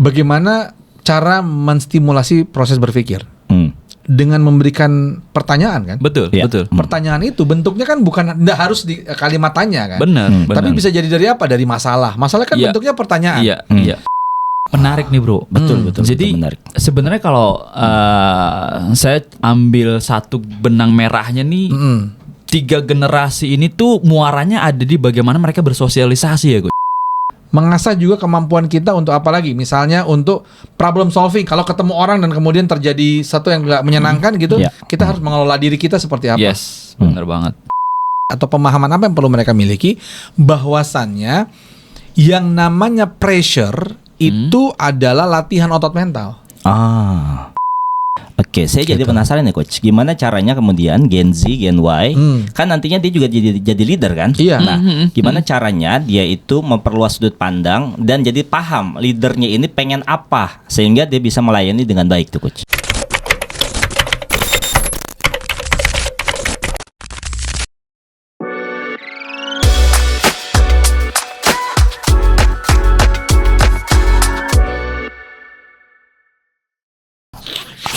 bagaimana cara menstimulasi proses berpikir dengan memberikan pertanyaan kan? Betul, betul. Pertanyaan itu bentuknya kan bukan nggak harus di kalimat tanya kan? Benar. Tapi bisa jadi dari apa? Dari masalah. Masalah kan bentuknya pertanyaan. Iya. Menarik nih bro. Betul. Jadi menarik. sebenarnya kalau saya ambil satu benang merahnya nih, 3 generasi ini tuh muaranya ada di bagaimana mereka bersosialisasi ya gue. Mengasah juga kemampuan kita untuk apa lagi? Misalnya untuk problem solving. Kalau ketemu orang dan kemudian terjadi satu yang nggak menyenangkan gitu, kita harus mengelola diri kita seperti apa? Yes, benar banget. Atau pemahaman apa yang perlu mereka miliki? Bahwasannya yang namanya pressure itu adalah latihan otot mental. Oke, saya jadi penasaran nih coach, gimana caranya kemudian Gen Z, Gen Y, kan nantinya dia juga jadi leader kan? Iya. Nah, gimana caranya dia itu memperluas sudut pandang dan jadi paham leadernya ini pengen apa sehingga dia bisa melayani dengan baik tuh coach.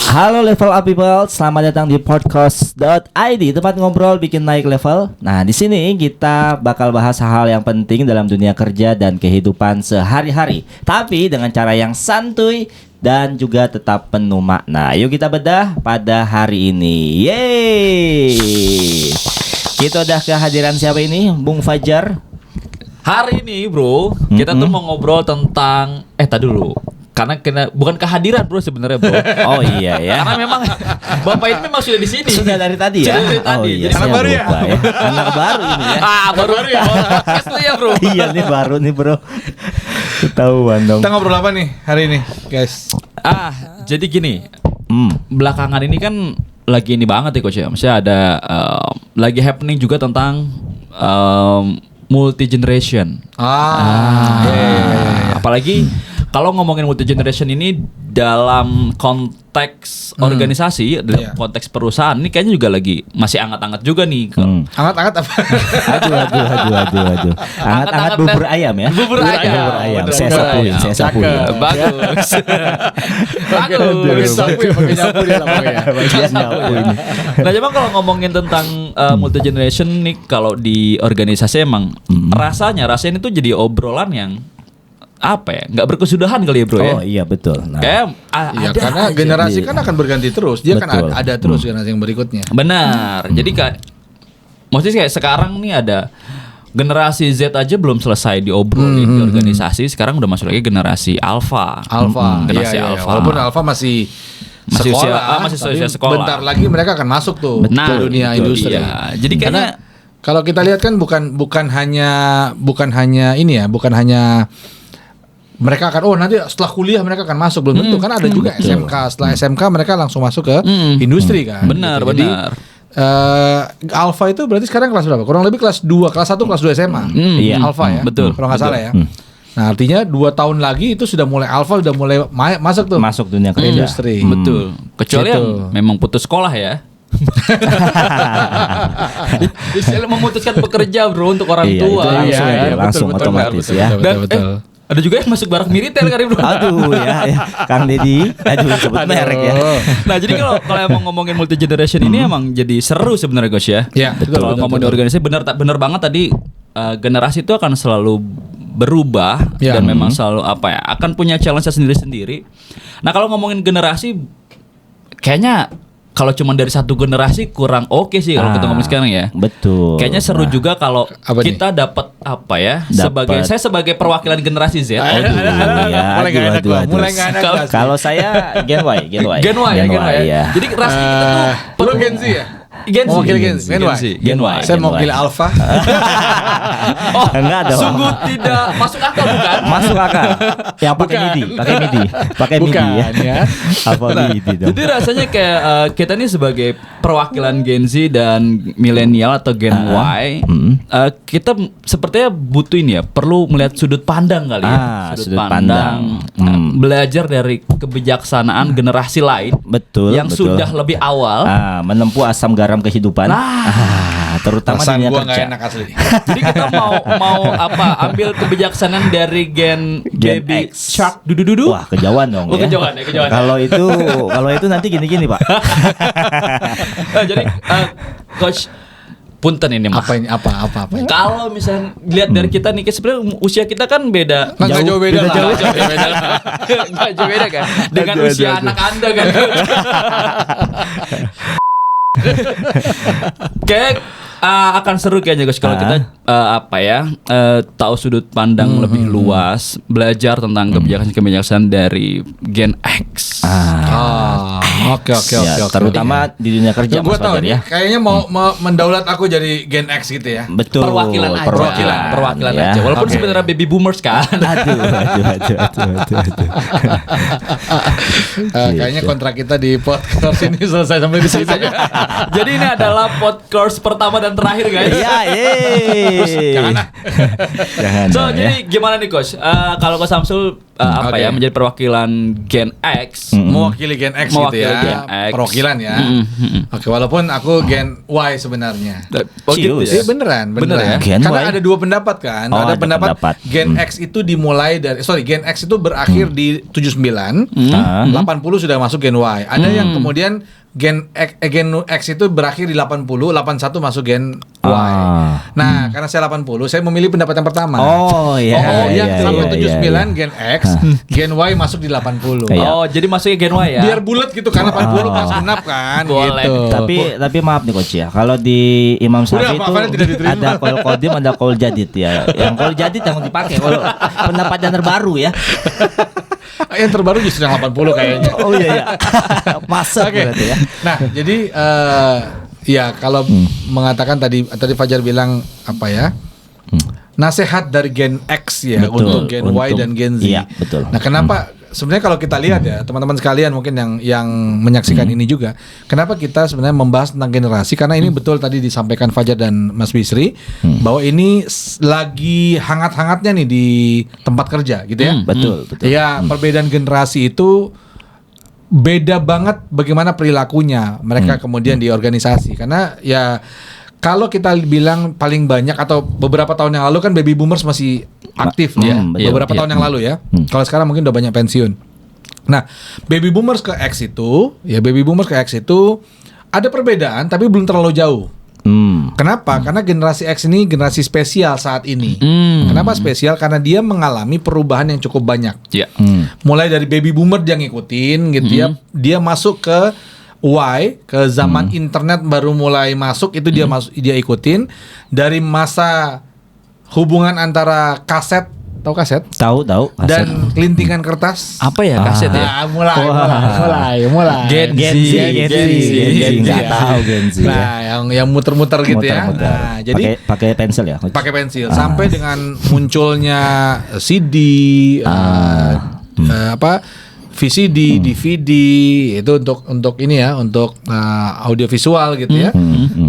Halo level up people, selamat datang di podcast.id, tempat ngobrol bikin naik level. Nah, di sini kita bakal bahas hal yang penting dalam dunia kerja dan kehidupan sehari-hari, tapi dengan cara yang santuy dan juga tetap penuh makna. Yuk kita bedah pada hari ini. Yeay. Kita udah kehadiran siapa ini? Bung Fajar. Hari ini bro, kita tuh mau ngobrol tentang tadi dulu. Karena bukan kehadiran bro sebenarnya bro. Oh iya ya. Karena memang Bapak itu memang sudah di sini. Sudah dari tadi ya. Sudah dari tadi. Iya, jadi anak baru ya. Anak baru ini ya. baru ya. Podcast lu ya bro. Iya nih baru nih bro. Ketahuan dong. Kita ngobrol apa nih hari ini, guys? Jadi gini. Belakangan ini kan lagi ini banget ya coach ya. Maksudnya ada lagi happening juga tentang multi generation. Apalagi kalau ngomongin multi generation ini dalam konteks organisasi, dalam konteks perusahaan ini kayaknya juga lagi masih anget-anget juga nih. Anget-anget apa? Aduh. Anget-anget bubur ayam ya. Bubur ayam. Saya sapuin. Bagus. Pakai sapu ya, pakai nyapu dia lah pokoknya. Nah, coba kalau ngomongin tentang multi generation nih, kalau di organisasi emang rasanya itu jadi obrolan yang apa ya, nggak berkesudahan kali ya bro ya. Oh iya betul. Nah, kayak karena generasi kan akan berganti terus. Dia betul. Kan ada terus generasi yang berikutnya. Benar. Jadi maksudnya kayak sekarang nih ada generasi Z aja belum selesai diobrolin di organisasi. Sekarang udah masuk lagi generasi Alpha. Generasi Alpha. Walaupun Alpha masih sekolah, masih sekolah. Bentar lagi mereka akan masuk tuh ke dunia industri. Iya. Jadi kayaknya kalau kita lihat kan bukan hanya mereka akan nanti setelah kuliah mereka akan masuk, belum tentu kan ada juga SMK, setelah SMK mereka langsung masuk ke industri kan. Benar. Jadi Alpha itu berarti sekarang kelas berapa? Kurang lebih kelas 2, kelas 1, kelas 2 SMA. Iya. Alpha ya. Betul. Kalau nggak salah ya. Nah, artinya 2 tahun lagi itu sudah mulai Alpha, sudah mulai masuk dunia kerja. Industri. Betul. Kecuali yang memang putus sekolah ya. Jadi memutuskan bekerja bro untuk orang tua. Langsung otomatis ya. Betul. Ada juga yang masuk barak militer kali bro. Aduh ya. Kang Deddy, sebut merek ya. Nah jadi kalau emang ngomongin multi generation ini emang jadi seru sebenarnya Gus ya. Iya. Kalau ngomongin organisasi bener banget tadi, generasi itu akan selalu berubah dan memang selalu akan punya challenge sendiri-sendiri. Nah kalau ngomongin generasi, kayaknya kalau cuma dari satu generasi kurang oke sih kalau kita ngomong sekarang ya. Betul. Kayaknya seru juga kalau kita dapat saya sebagai perwakilan generasi Z. Mulai nggak enak. Kalau saya Gen Y. Ya. Jadi rasanya kita tuh perlu Gen Z ya. Gen Y. Saya mau pilih Alpha. Enggak dong. Sungguh tidak masuk akal bukan? Masuk akal. Yang pakai MIDI ya. Apa MIDI dong? Jadi rasanya kayak kita nih sebagai perwakilan Gen Z dan milenial atau Gen Y, kita sepertinya butuh ini ya, perlu melihat sudut pandang kali ya. Sudut pandang. Belajar dari kebijaksanaan generasi lain. Betul. Yang sudah lebih awal menempuh asam garam program kehidupan. Terutama Perasaan dunia gua kerja. nggak enak asli. Jadi kita mau ambil kebijaksanaan dari gen baby X. shark dudu. Wah, kejauhan dong. Oh, kejauhan ya. Kalau itu nanti gini-gini, Pak. Jadi coach punten ini mah. Apa ini? Apa? Kalau misalnya lihat dari kita nih, sebenarnya usia kita kan beda. Nggak jauh beda lah. Nggak jauh beda kan dengan usia anak Anda kan. Kayak akan seru kayaknya guys kalau kita tahu sudut pandang lebih luas, belajar tentang kebijaksanaan dari Gen X. Oke. Ya, terutama di dunia kerja, Gue Mas tahu Fajar nih, ya. kayaknya mau mendaulat aku jadi Gen X gitu ya. Betul. Perwakilan ya. aja. Walaupun Oke. sebenarnya baby boomers kan. Aduh. Kayaknya kontrak kita di podcast ini selesai sampai di situ. Jadi ini adalah podcast pertama dan terakhir guys. Iya, Jangan lah. Jangan. So dong, jadi gimana nih coach? Kalau Coach Samsul Oke. menjadi perwakilan Gen X, Mewakili Gen X gitu Mewakili ya. Gen X. Perwakilan ya. Oke, walaupun aku Gen Y sebenarnya. Serius? Iya beneran. Bener ya? Gen Karena Y? ada dua pendapat kan. Oh, ada ada pendapat pendapat. Gen X itu dimulai dari Gen X itu berakhir di 79, 80 sudah masuk Gen Y. Ada yang kemudian Gen X itu berakhir di 80, 81 masuk Gen Y. Nah, karena saya 80, saya memilih pendapat yang pertama. Oh iya. yang iya, sampai iya, 79 iya. Gen X, Gen Y masuk di 80. Iya. Oh, jadi masuknya Gen Y ya? Biar bulat gitu kan 80 pas genap kan Boleh. gitu. Tapi maaf nih coach ya, kalau di Imam Udah, Syafi'i itu apa-apanya tidak diterima. ada qaul qadim, ada qaul jadid ya. Yang qaul jadid yang dipakai kalau pendapat yang terbaru ya. Yang terbaru justru yang 80 kayaknya. Oh iya. Masuk Oke. berarti ya. Nah, jadi ya kalau mengatakan tadi Fajar bilang apa ya? Nasihat dari Gen X ya Betul, untuk Gen Y dan Gen Z. Iya, betul. Nah, kenapa sebenarnya kalau kita lihat ya, teman-teman sekalian mungkin yang menyaksikan ini juga, kenapa kita sebenarnya membahas tentang generasi? Karena ini betul tadi disampaikan Fajar dan Mas Bisri bahwa ini lagi hangat-hangatnya nih di tempat kerja gitu ya. Betul. Ya, perbedaan generasi itu beda banget bagaimana perilakunya mereka kemudian di organisasi. Karena ya kalau kita bilang paling banyak atau beberapa tahun yang lalu kan baby boomers masih aktif ya. Beberapa tahun yang lalu ya. Kalau sekarang mungkin udah banyak pensiun. Nah, baby boomers ke X itu ada perbedaan tapi belum terlalu jauh. Kenapa? Karena generasi X ini generasi spesial saat ini. Kenapa spesial? Karena dia mengalami perubahan yang cukup banyak. Iya. Mulai dari baby boomer dia ngikutin gitu ya. Dia masuk ke Y, ke zaman internet baru mulai masuk, itu dia ikutin dari masa hubungan antara kaset, tahu kaset? Tahu. Dan kelintingan kertas. Apa ya kaset ya? Mulai. Gen Z. Nggak tahu Gen Z. Nah, yang muter-muter gitu ya. Nah, jadi pakai pensil ya. Coach? pakai pensil sampai dengan munculnya CD VCD, DVD itu untuk ini ya, untuk audiovisual gitu ya.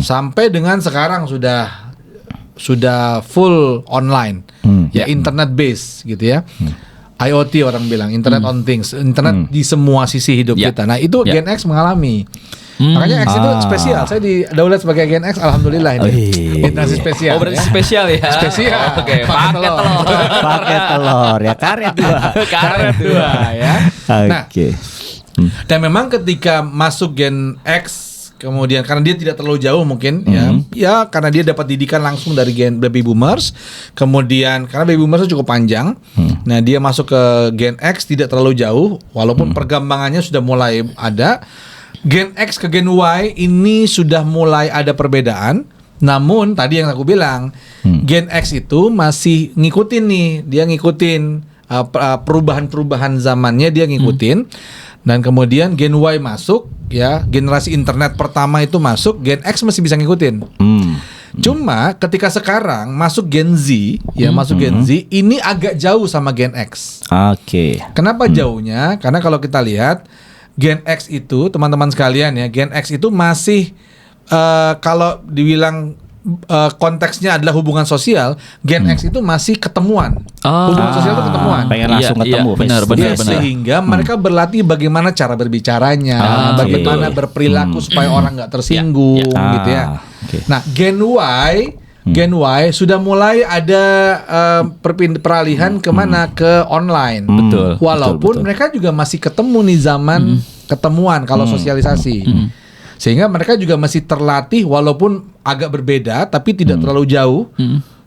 Sampai dengan sekarang sudah full online. Ya internet base gitu ya. IoT orang bilang, Internet on Things, internet di semua sisi hidup kita. Nah, itu Gen X mengalami. Makanya X itu spesial. Saya didaulat sebagai Gen X, alhamdulillah ini. Generasi spesial. Oh, berarti spesial ya? Spesial. Oke, pakai telur. Pakai telur ya, karet 2. Karet 2 ya. Nah, Oke. dan memang ketika masuk Gen X kemudian karena dia tidak terlalu jauh mungkin ya karena dia dapat didikan langsung dari Gen baby boomers, kemudian karena baby boomers itu cukup panjang. Nah, dia masuk ke Gen X tidak terlalu jauh walaupun perkembangannya sudah mulai ada. Gen X ke Gen Y ini sudah mulai ada perbedaan. Namun tadi yang aku bilang Gen X itu masih ngikutin nih, dia ngikutin perubahan-perubahan zamannya, dia ngikutin. Dan kemudian Gen Y masuk ya, generasi internet pertama itu masuk, Gen X masih bisa ngikutin. Cuma ketika sekarang masuk Gen Z ya, masuk Gen Z ini agak jauh sama Gen X. Oke. Kenapa jauhnya? Karena kalau kita lihat Gen X itu teman-teman sekalian ya, Gen X itu masih kalau dibilang konteksnya adalah hubungan sosial, Gen X itu masih ketemuan. Hubungan sosial itu ketemuan. Pengen langsung ketemu. Benar. Sehingga mereka berlatih bagaimana cara berbicaranya, bagaimana berperilaku supaya orang nggak tersinggung, gitu ya. Okay. Nah, Gen Y sudah mulai ada peralihan kemana ke online. Betul. Walaupun mereka juga masih ketemu nih zaman ketemuan kalau sosialisasi. Sehingga mereka juga masih terlatih walaupun agak berbeda tapi tidak terlalu jauh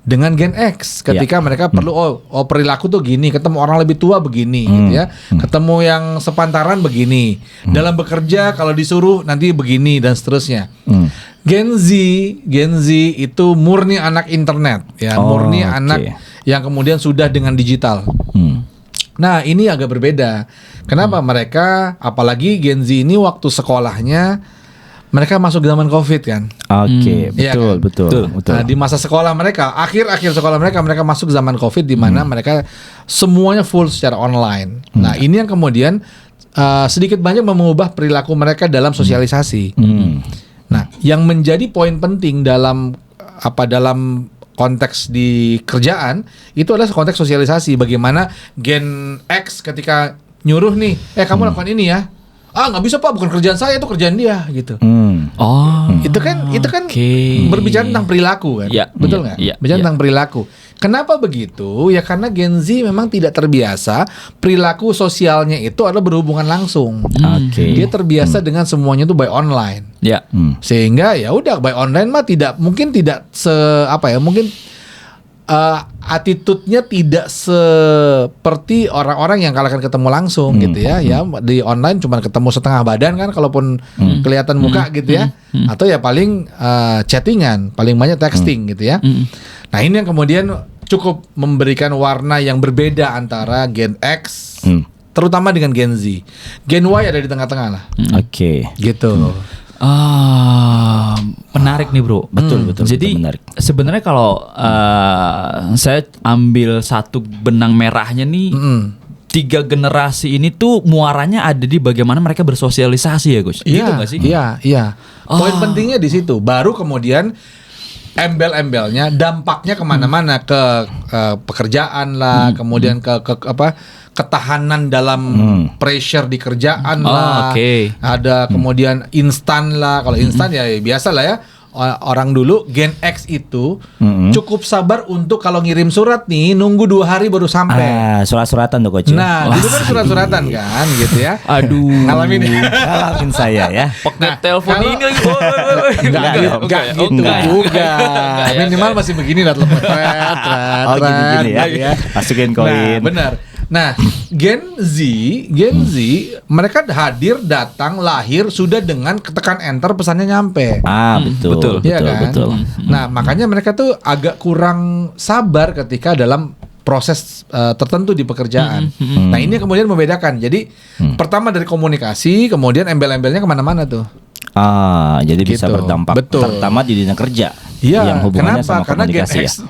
dengan Gen X ketika mereka perlu perilaku tuh gini, ketemu orang lebih tua begini gitu ya. Ketemu yang sepantaran begini. Dalam bekerja kalau disuruh nanti begini dan seterusnya. Gen Z itu murni anak internet ya, murni anak yang kemudian sudah dengan digital. Nah, ini agak berbeda. Kenapa mereka apalagi Gen Z ini waktu sekolahnya mereka masuk zaman COVID kan. Oke, betul. Nah, di masa sekolah mereka, akhir sekolah mereka masuk zaman COVID di mana mereka semuanya full secara online. Nah, ini yang kemudian sedikit banyak mengubah perilaku mereka dalam sosialisasi. Nah, yang menjadi poin penting dalam konteks di kerjaan itu adalah konteks sosialisasi. Bagaimana Gen X ketika nyuruh nih, kamu lakukan ini ya. Nggak bisa Pak, bukan kerjaan saya, itu kerjaan dia gitu. Itu kan berbicara tentang perilaku kan, betul nggak? Bicara tentang perilaku. Kenapa begitu? Ya karena Gen Z memang tidak terbiasa perilaku sosialnya itu adalah berhubungan langsung. Dia terbiasa dengan semuanya itu by online. Sehingga ya udah by online mah mungkin tidak mungkin attitude-nya tidak seperti orang-orang yang kalian ketemu langsung gitu ya. Ya di online cuma ketemu setengah badan kan kalaupun kelihatan muka gitu ya. Atau ya paling chattingan, paling banyak texting gitu ya. Nah, ini yang kemudian cukup memberikan warna yang berbeda antara Gen X terutama dengan Gen Z. Gen Y ada di tengah-tengah lah. Gitu. Menarik nih bro. Betul. Jadi sebenarnya kalau saya ambil satu benang merahnya nih, 3 generasi ini tuh muaranya ada di bagaimana mereka bersosialisasi ya Gus. Gitu nggak sih? Iya. Poin pentingnya di situ. Baru kemudian embel-embelnya dampaknya kemana-mana ke pekerjaan lah, kemudian ke ketahanan dalam pressure di kerjaan lah. Ada kemudian instan lah. Kalau instan ya biasa lah ya. Orang dulu Gen X itu cukup sabar untuk kalau ngirim surat nih nunggu 2 hari baru sampai. Surat-suratan tuh Coach. Nah, dulu kan surat-suratan kan gitu ya. Ngalamin saya ya. Pakai telepon ini lagi. Enggak gitu juga. Minimal masih begini lah gini ya. Masukin koin. Nah, benar. Nah, Gen Z mereka datang, lahir sudah dengan ketekan enter pesannya nyampe. Betul. Nah, makanya mereka tuh agak kurang sabar ketika dalam proses tertentu di pekerjaan. Nah, ini yang kemudian membedakan. Jadi pertama dari komunikasi, kemudian embel-embelnya kemana-mana tuh. Jadi bisa berdampak terutama di dunia kerja. Yang hubungannya sama karena komunikasi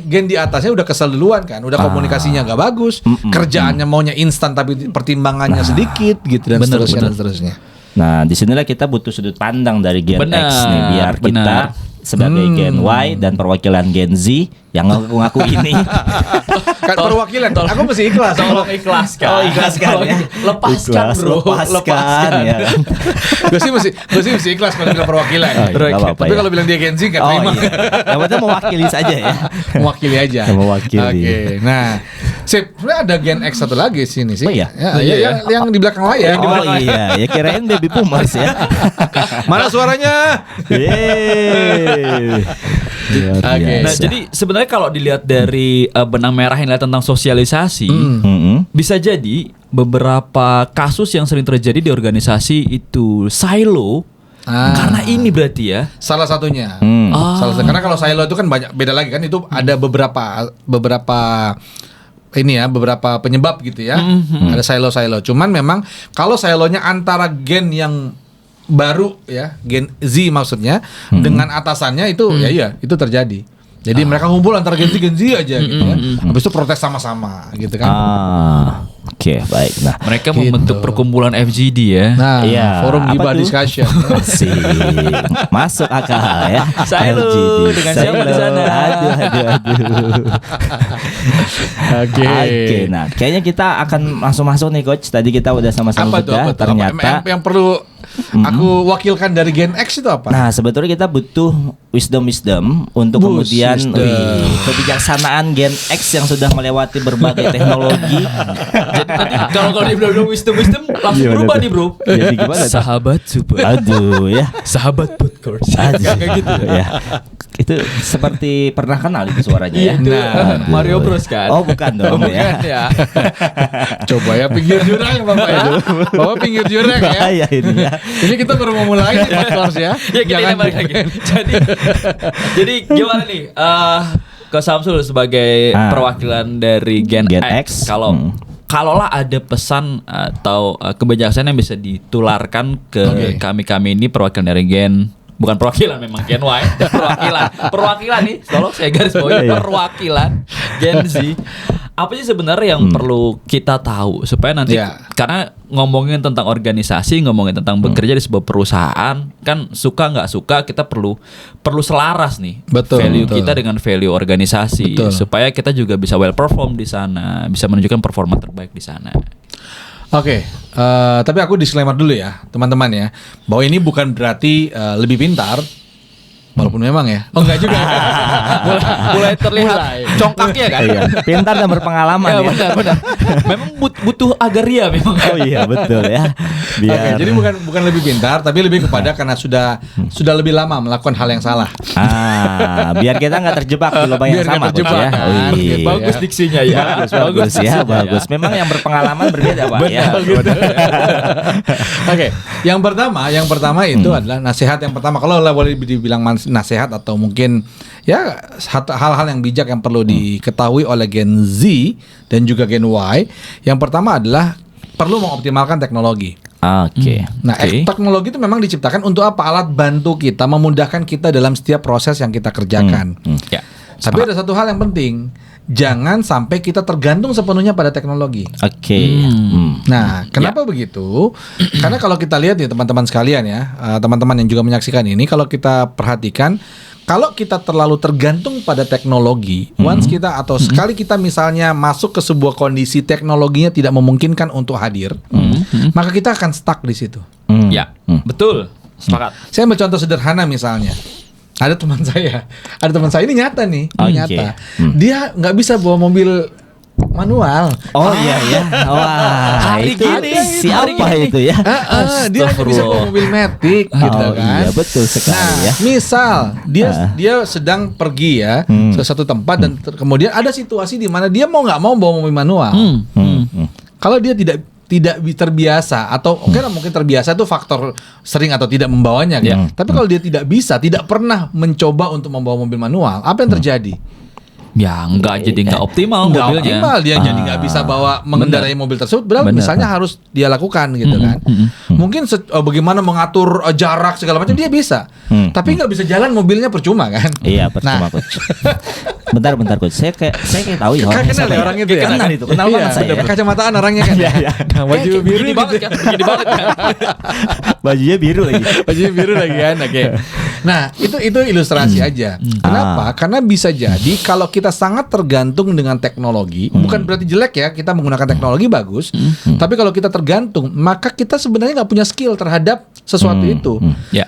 Gen di atasnya udah kesel duluan kan, udah komunikasinya nggak bagus, kerjaannya maunya instan tapi pertimbangannya sedikit gitu dan seterusnya. Nah, disinilah kita butuh sudut pandang dari Gen X nih biar kita sebagai Gen Y dan perwakilan Gen Z yang ngaku-ngaku ini. Kan perwakilan, aku mesti ikhlas. Tolong ikhlaskan. Ikhlaskan ya. Lepaskan bro. Lepaskan ya. Gue sih mesti ikhlas kalau bilang perwakilan. Tapi kalau bilang dia Gen Z nggak terima. Yang penting mewakili saja ya. Mewakili aja. Oke. Nah, sebenarnya ada Gen X satu lagi sini sih. Yang di belakang layar. Ya kirain baby boomers ya. Mana suaranya? Nah, jadi sebenarnya kalau dilihat dari benang merah yang tentang sosialisasi, bisa jadi beberapa kasus yang sering terjadi di organisasi itu silo. Karena ini berarti ya salah satunya. Karena kalau silo itu kan banyak beda lagi kan, itu ada beberapa penyebab gitu ya. Ada silo. Cuman memang kalau silonya antara gen yang baru ya, Gen Z maksudnya dengan atasannya itu itu terjadi. Jadi mereka ngumpul antara Gen Z aja gitu ya. Habis itu protes sama-sama gitu kan. Oke, baik. Nah, Mereka membentuk perkumpulan FGD ya. Nah, Iya, forum apa Gibah tuh? discussion. sih masuk akal ya. Saya lu, FGD. dengan Saya siapa di lu. sana? Aduh. Oke. Oke, nah kayaknya kita akan langsung masuk nih coach. Tadi kita udah sama-sama Apa tuh? bedah. Apa tuh? Ternyata Yang perlu aku wakilkan dari Gen X itu apa? Nah, sebetulnya kita butuh wisdom untuk kemudian kebijaksanaan Gen X yang sudah melewati berbagai teknologi. Jadi nanti kalau dia bilang wisdom langsung Iya, berubah bener. nih bro. Jadi gimana tuh? Sahabat super. Aduh ya. Sahabat podcast. Aduh, Kayak gitu. ya. Itu seperti pernah kenal itu suaranya ya. Itu Aduh. Mario Bros kan. Oh, bukan dong Bukan ya. ya. Coba ya pinggir jurang Bapak ya. Bapak pinggir jurang ya. Bahaya ini ya. Ini kita baru mau mulai nih podcast ya. Ya kita ini balik lagi. Jadi gimana nih? Ke Samsul sebagai perwakilan dari Gen X. Kalaulah ada pesan atau kebijaksanaan yang bisa ditularkan ke kami ini perwakilan dari bukan perwakilan memang Gen Y, perwakilan nih, tolong saya garis bawahi perwakilan Gen Z. Apa sih sebenarnya yang perlu kita tahu supaya nanti karena ngomongin tentang organisasi, ngomongin tentang bekerja di sebuah perusahaan, kan suka nggak suka kita perlu selaras nih value kita dengan value organisasi supaya kita juga bisa well perform di sana, bisa menunjukkan performa terbaik di sana. Oke, tapi aku disclaimer dulu ya teman-teman ya, bahwa ini bukan berarti lebih pintar, walaupun memang ya. Oh enggak juga. mulai terlihat congkaknya kan. Iya. Pintar dan berpengalaman ya. Benar. Memang butuh agaria memang. Oh iya betul ya. Oke, jadi bukan lebih pintar, tapi lebih kepada karena sudah lebih lama melakukan hal yang salah. Biar kita nggak terjebak di lubang yang sama coach ya. Kan? Iya. Bagus diksinya ya. Bagus ya, bagus. Memang yang berpengalaman berbeda Pak ya. Oke, yang pertama itu adalah nasihat yang pertama. Kalau boleh dibilang nasihat atau mungkin ya hal-hal yang bijak yang perlu diketahui oleh Gen Z dan juga Gen Y. Yang pertama adalah perlu mengoptimalkan teknologi. Oke. Nah, teknologi itu memang diciptakan untuk apa? Alat bantu kita, memudahkan kita dalam setiap proses yang kita kerjakan. Ya. Tapi ada satu hal yang penting, jangan sampai kita tergantung sepenuhnya pada teknologi. Oke. Nah, kenapa begitu? Karena kalau kita lihat ya teman-teman sekalian ya, teman-teman yang juga menyaksikan ini, kalau kita perhatikan, kalau kita terlalu tergantung pada teknologi, once kita atau sekali kita misalnya masuk ke sebuah kondisi teknologinya tidak memungkinkan untuk hadir, maka kita akan stuck di situ. Ya, betul. Sepakat. Saya ambil contoh sederhana misalnya. Ada teman saya ini nyata nih, nyata. Dia nggak bisa bawa mobil manual. Oh iya ya. Wah, hari itu gini, siapa hari itu ya? Dia hanya bisa bawa mobil matic gitu kan. Iya betul sekali Nah, ya. misal dia sedang pergi ya ke satu tempat dan kemudian ada situasi di mana dia mau nggak mau bawa mobil manual. Kalau dia tidak terbiasa atau mungkin terbiasa itu faktor sering atau tidak membawanya kan. Tapi kalau dia tidak pernah mencoba untuk membawa mobil manual, apa yang terjadi? Ya jadi nggak optimal mobilnya. Optimal dia jadi nggak bisa mengendarai mobil tersebut. Berarti misalnya harus dia lakukan gitu kan. Mungkin bagaimana mengatur jarak segala macam dia bisa. Tapi nggak bisa jalan mobilnya percuma kan. Iya percuma coach. Bentar coach. Saya kayak tahu ya. Kenal ya orang itu ya. Kenal banget saya. Kacamataan orangnya kan. Nah, baju biru Begini banget kan. Begini banget kan. Bajunya biru lagi. Bajunya biru lagi kan. Oke. Nah, itu ilustrasi aja. Kenapa? Karena bisa jadi kalau kita sangat tergantung dengan teknologi, bukan berarti jelek ya kita menggunakan teknologi bagus, tapi kalau kita tergantung, maka kita sebenarnya nggak punya skill terhadap sesuatu itu. Ya.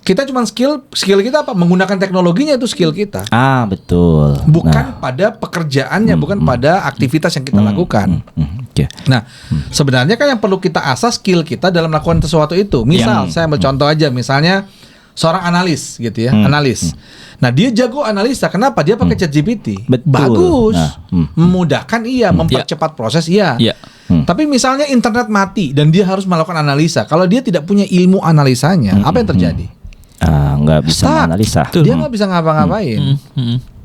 Kita cuma skill kita apa? Menggunakan teknologinya itu skill kita. Betul. Bukan pada pekerjaannya, bukan pada aktivitas yang kita lakukan. Nah, sebenarnya kan yang perlu kita asah skill kita dalam melakukan sesuatu itu. Misal, saya ambil contoh aja, misalnya seorang analis gitu ya, analis. Nah, dia jago analisa. Kenapa? Dia pakai ChatGPT. Bagus. Memudahkan mempercepat proses Tapi misalnya internet mati dan dia harus melakukan analisa. Kalau dia tidak punya ilmu analisanya, apa yang terjadi? Nggak bisa menganalisa. Dia nggak bisa ngapa-ngapain.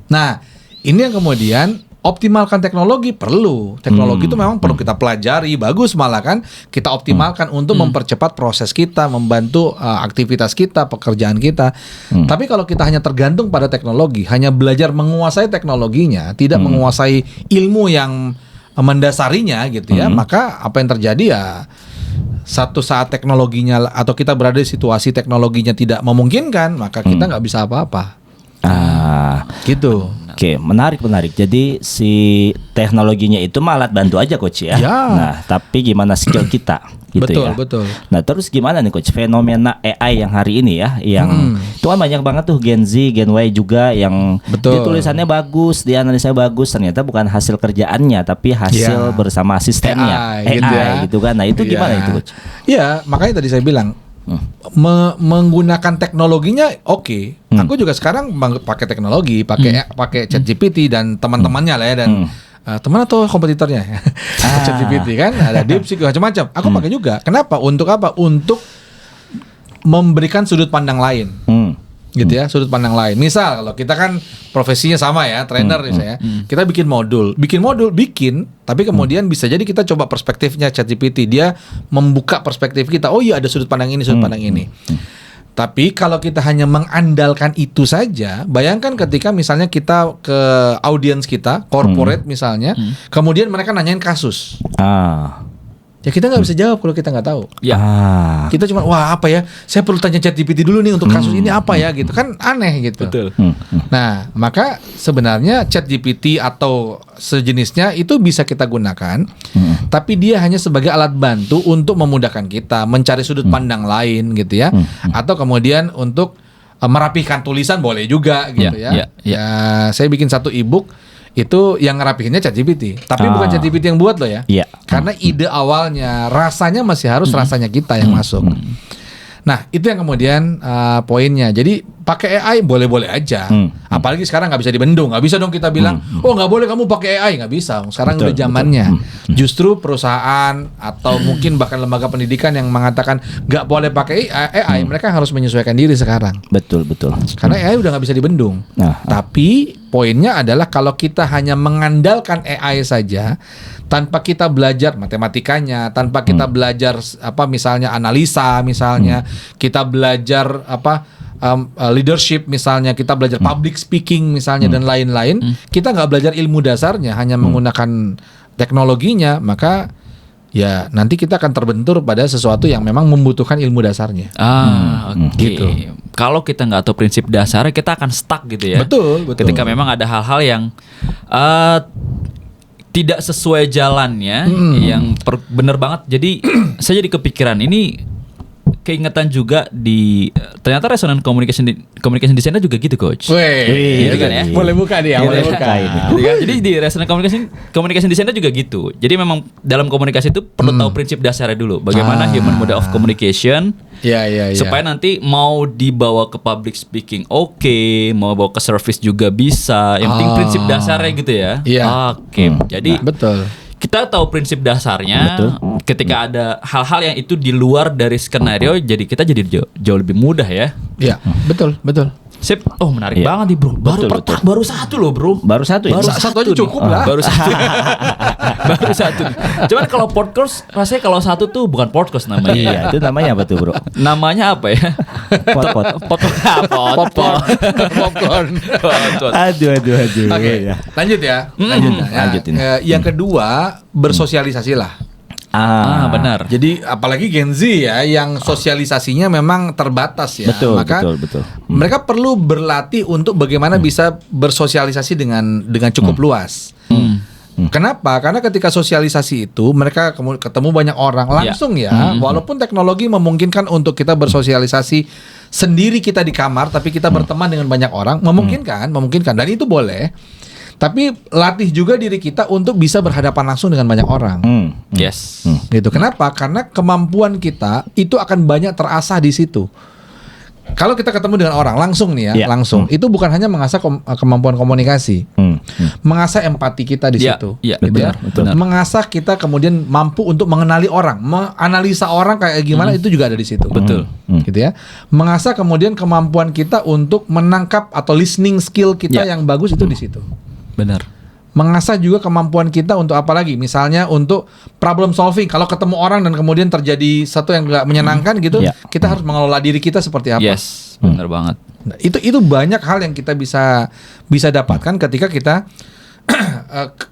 Nah, ini yang kemudian optimalkan teknologi perlu. Teknologi itu memang perlu kita pelajari, bagus malah kan kita optimalkan untuk mempercepat proses kita, membantu aktivitas kita, pekerjaan kita. Tapi kalau kita hanya tergantung pada teknologi, hanya belajar menguasai teknologinya, tidak menguasai ilmu yang mendasarinya gitu ya, maka apa yang terjadi ya satu saat teknologinya atau kita berada di situasi teknologinya tidak memungkinkan, maka kita nggak bisa apa-apa. Gitu. Oke, menarik. Jadi si teknologinya itu alat bantu aja coach ya. Nah, tapi gimana skill kita gitu betul, ya. Betul. Nah, terus gimana nih coach fenomena AI yang hari ini ya, yang itu kan banyak banget tuh Gen Z, Gen Y juga yang dia tulisannya bagus, dia analisanya bagus, ternyata bukan hasil kerjaannya tapi hasil bersama asistennya. AI gitu kan. Nah, itu gimana itu coach? Iya, makanya tadi saya bilang menggunakan teknologinya oke. Aku juga sekarang pakai teknologi, pakai ChatGPT dan teman-temannya lah ya, dan teman atau kompetitornya ChatGPT kan, ada DeepSeek macam-macam. Aku pakai juga. Kenapa? Untuk apa? Untuk memberikan sudut pandang lain. Gitu ya, sudut pandang lain. Misal kalau kita kan profesinya sama ya, trainer misalnya, kita bikin modul, tapi kemudian bisa jadi kita coba perspektifnya ChatGPT, dia membuka perspektif kita. Oh iya, ada sudut pandang ini, sudut pandang ini. Tapi kalau kita hanya mengandalkan itu saja, bayangkan ketika misalnya kita ke audiens kita, corporate misalnya, kemudian mereka nanyain kasus. Ya kita nggak bisa jawab kalau kita nggak tahu. Kita cuma wah apa ya? Saya perlu tanya ChatGPT dulu nih untuk kasus ini apa ya gitu kan, aneh gitu. Betul. Nah maka sebenarnya ChatGPT atau sejenisnya itu bisa kita gunakan, tapi dia hanya sebagai alat bantu untuk memudahkan kita mencari sudut pandang lain gitu ya, atau kemudian untuk merapihkan tulisan boleh juga gitu ya. Saya bikin satu ebook. Itu yang ngerapihinnya ChatGPT, tapi bukan ChatGPT yang buat loh ya. Karena ide awalnya, rasanya masih harus rasanya kita yang masuk. Nah itu yang kemudian poinnya. Jadi pakai AI boleh-boleh aja. Apalagi sekarang nggak bisa dibendung, nggak bisa dong kita bilang, oh nggak boleh kamu pakai AI, nggak bisa. Sekarang udah zamannya. Justru perusahaan atau mungkin bahkan lembaga pendidikan yang mengatakan nggak boleh pakai AI, mereka harus menyesuaikan diri sekarang. Betul. Karena AI udah nggak bisa dibendung. Tapi poinnya adalah kalau kita hanya mengandalkan AI saja, tanpa kita belajar matematikanya, tanpa kita belajar misalnya analisa, misalnya kita belajar leadership, misalnya kita belajar public speaking misalnya dan lain-lain, kita nggak belajar ilmu dasarnya, hanya menggunakan teknologinya, maka ya nanti kita akan terbentur pada sesuatu yang memang membutuhkan ilmu dasarnya. Gitu. Kalau kita nggak tahu prinsip dasarnya, kita akan stuck gitu ya. Betul. Ketika memang ada hal-hal yang tidak sesuai jalannya, yang bener banget. Jadi saya jadi kepikiran ini, keingetan juga di ternyata resonance communication designer juga gitu coach. Gitu kan ya. Boleh buka dia, boleh buka ini. Jadi di resonance communication designer juga gitu. Jadi memang dalam komunikasi itu perlu tahu prinsip dasarnya dulu. Bagaimana human model of communication. Supaya nanti mau dibawa ke public speaking mau bawa ke service juga bisa. Yang penting prinsip dasarnya gitu ya. Jadi betul. Kita tahu prinsip dasarnya. Ketika ada hal-hal yang itu di luar dari skenario, jadi kita jadi jauh lebih mudah ya. Iya, betul. Sip. Oh menarik banget nih bro. Baru satu loh bro. Baru satu ya. Satu aja cukup lah. Baru satu. Baru satu. Cuman kalau podcast rasanya kalau satu tuh bukan podcast namanya. Iya, itu namanya apa tuh bro? Namanya apa ya? Popcorn. Aduh. Oke, lanjut ya. Lanjutin. Yang kedua, bersosialisasilah. Benar. Jadi apalagi Gen Z ya, yang sosialisasinya memang terbatas ya. Maka mereka perlu berlatih untuk bagaimana bisa bersosialisasi dengan cukup luas. Kenapa? Karena ketika sosialisasi itu mereka ketemu banyak orang langsung walaupun teknologi memungkinkan untuk kita bersosialisasi sendiri kita di kamar, tapi kita berteman dengan banyak orang, memungkinkan dan itu boleh. Tapi latih juga diri kita untuk bisa berhadapan langsung dengan banyak orang. Gitu. Kenapa? Karena kemampuan kita itu akan banyak terasah di situ. Kalau kita ketemu dengan orang langsung nih ya, langsung itu bukan hanya mengasah kemampuan komunikasi, mengasah empati kita di situ, benar. Mengasah kita kemudian mampu untuk mengenali orang, menganalisa orang kayak gimana itu juga ada di situ, gitu ya. Mengasah kemudian kemampuan kita untuk menangkap atau listening skill kita yang bagus itu di situ. Benar. Mengasah juga kemampuan kita untuk apa lagi? Misalnya untuk problem solving. Kalau ketemu orang dan kemudian terjadi satu yang nggak menyenangkan gitu, kita harus mengelola diri kita seperti apa? Benar banget. Nah, itu banyak hal yang kita bisa dapatkan ketika kita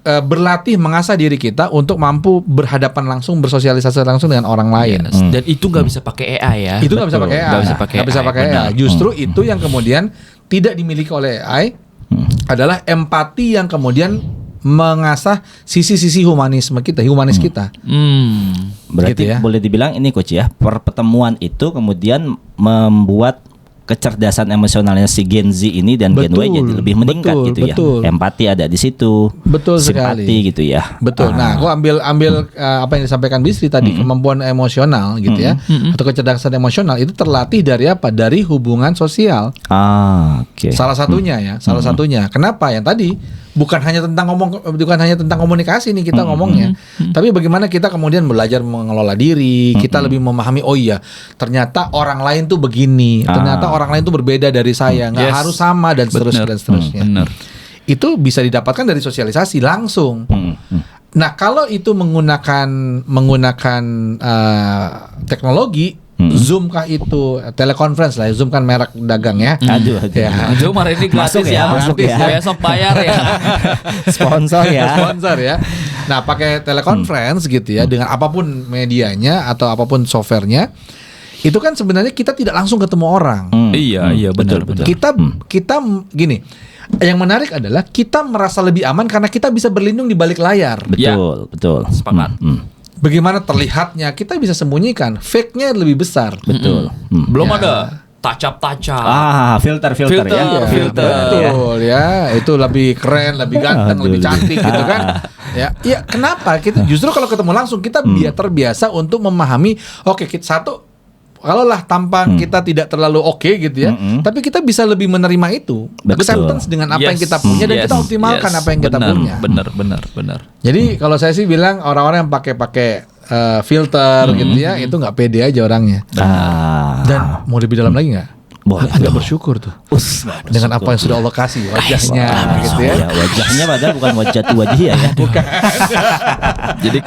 berlatih mengasah diri kita untuk mampu berhadapan langsung, bersosialisasi langsung dengan orang lain. Dan itu nggak bisa pakai AI ya. Itu nggak bisa pakai AI. Nggak bisa pakai AI. Justru itu yang kemudian tidak dimiliki oleh AI adalah empati yang kemudian mengasah sisi-sisi humanis kita. Berarti Gitu ya. boleh dibilang ini coach ya, pertemuan itu kemudian membuat kecerdasan emosionalnya si Gen Z ini dan Gen Y jadi lebih meningkat gitu ya. Empati ada di situ. Betul simpati sekali. gitu ya. Betul. Nah, aku ambil apa yang disampaikan Bisri tadi, kemampuan emosional gitu ya, atau kecerdasan emosional itu terlatih dari apa? Dari hubungan sosial. Oke. Salah satunya ya, salah satunya. Kenapa? Yang tadi bukan hanya tentang komunikasi nih kita ngomongnya, tapi bagaimana kita kemudian belajar mengelola diri, kita lebih memahami, oh iya, ternyata orang lain tuh begini, ternyata orang lain tuh berbeda dari saya, nggak harus sama dan seterusnya. Benar. Itu bisa didapatkan dari sosialisasi langsung. Nah, kalau itu menggunakan teknologi, Zoom kah itu, teleconference lah, Zoom kan merek dagang ya. Aduh. Ya. Zoom hari ini gratis Masuk ya. Besok bayar ya. Sponsor ya. Sponsor ya. Nah, pakai teleconference gitu ya, dengan apapun medianya atau apapun softwarenya, itu kan sebenarnya kita tidak langsung ketemu orang. Iya, benar. Kita gini. Yang menarik adalah kita merasa lebih aman karena kita bisa berlindung di balik layar. Betul. Sepakat. Bagaimana terlihatnya, kita bisa sembunyikan. Fake-nya lebih besar. Betul. Belum ada touch-up. Filter ya. Filter. Betul ya, itu lebih keren, lebih ganteng, lebih cantik gitu kan. Ya, kenapa? Kita justru kalau ketemu langsung kita terbiasa untuk memahami, oke, satu, kalaulah tampang kita tidak terlalu oke gitu ya, tapi kita bisa lebih menerima itu, acceptance dengan apa yang kita punya dan kita optimalkan apa yang kita punya. Benar. Jadi kalau saya sih bilang orang-orang yang pakai filter gitu ya, itu nggak pede aja orangnya. Dan mau lebih dalam lagi nggak? Anda bersyukur tuh dengan apa yang sudah Allah kasih wajahnya gitu ya. Wajahnya padahal bukan wajah wajah ya. Bukan. Jadi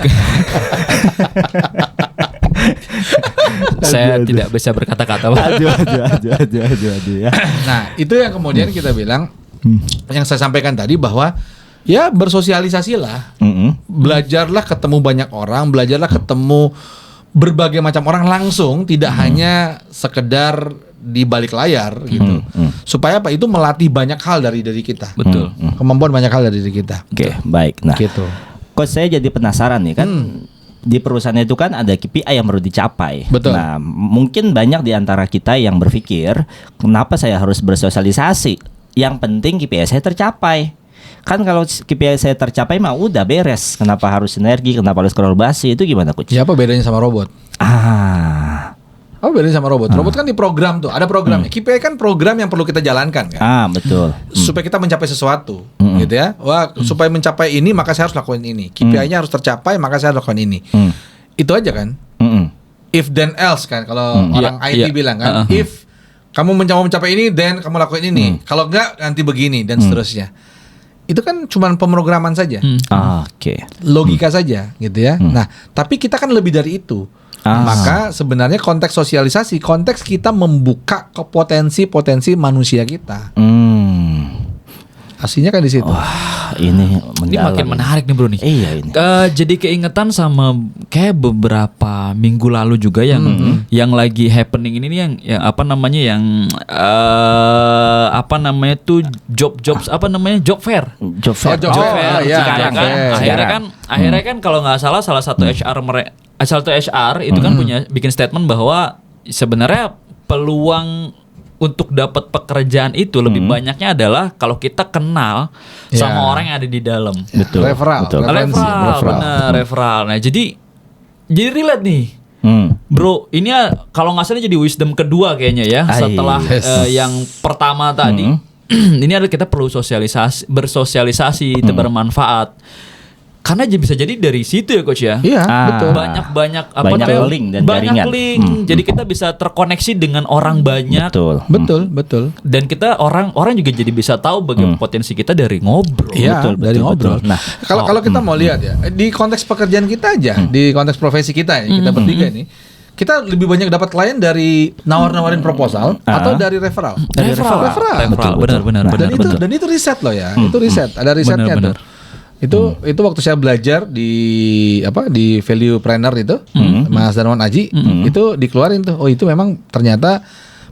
saya tidak bisa berkata-kata. Aduh ya. Nah, itu yang kemudian kita bilang, yang saya sampaikan tadi bahwa ya bersosialisasilah, belajarlah ketemu banyak orang, belajarlah ketemu berbagai macam orang langsung, tidak hanya sekedar di balik layar gitu. Supaya apa? Itu melatih banyak hal dari kita. Betul. Kemampuan banyak hal dari kita. Oke, baik. Nah, gitu. Coach, saya jadi penasaran nih kan. Di perusahaan itu kan ada KPI yang perlu dicapai. Betul. Nah, mungkin banyak di antara kita yang berpikir, kenapa saya harus bersosialisasi? Yang penting KPI saya tercapai. Kan kalau KPI saya tercapai mah udah beres. Kenapa harus sinergi? Kenapa harus kolaborasi? Itu gimana, Coach? Ya, apa bedanya sama robot? Apa bedanya sama robot? Robot kan di program tuh, ada programnya. KPI kan program yang perlu kita jalankan kan. Betul. Supaya kita mencapai sesuatu, gitu ya. Wah, supaya mencapai ini maka saya harus lakuin ini. KPI-nya harus tercapai maka saya harus lakukan ini. Itu aja kan. If then else kan, kalau orang IT bilang kan. If kamu mencapai ini, then kamu lakuin ini. Kalau enggak nanti begini dan seterusnya. Itu kan cuma pemrograman saja. Oke. Logika saja, gitu ya. Nah, tapi kita kan lebih dari itu. Maka sebenarnya konteks sosialisasi, konteks kita membuka ke potensi manusia kita. Aslinya kan di situ. Wah, ini makin menarik nih, Bro nih. Iya ini. Jadi keingetan sama kayak beberapa minggu lalu juga yang lagi happening ini nih, yang apa namanya tuh job fair. Job fair. Sekarang kan akhirnya kan kalau nggak salah satu HR itu kan bikin statement bahwa sebenarnya peluang untuk dapat pekerjaan itu lebih banyaknya adalah kalau kita kenal sama orang yang ada di dalam. Betul. Referral. Referral. Nah, jadi relate nih. Bro, ini kalau nggak salah jadi wisdom kedua kayaknya ya, setelah yang pertama tadi. Ini adalah kita perlu bersosialisasi, itu bermanfaat. Karena bisa jadi dari situ ya, Coach ya. Iya, betul. Banyak link dan jaringan. Jadi kita bisa terkoneksi dengan orang banyak. Betul. Dan kita orang juga jadi bisa tahu bagaimana potensi kita dari ngobrol. Iya, dari ngobrol. Nah, kalau kita mau lihat ya, di konteks pekerjaan kita aja, di konteks profesi kita ya, kita bertiga ini, kita lebih banyak dapat klien dari nawarin proposal atau dari referral. Referral. Benar. Dan itu riset loh ya. Itu riset. Ada risetnya tuh. Itu waktu saya belajar di Value Planner itu, Mas Darmawan Aji, itu dikeluarin tuh. Oh, itu memang ternyata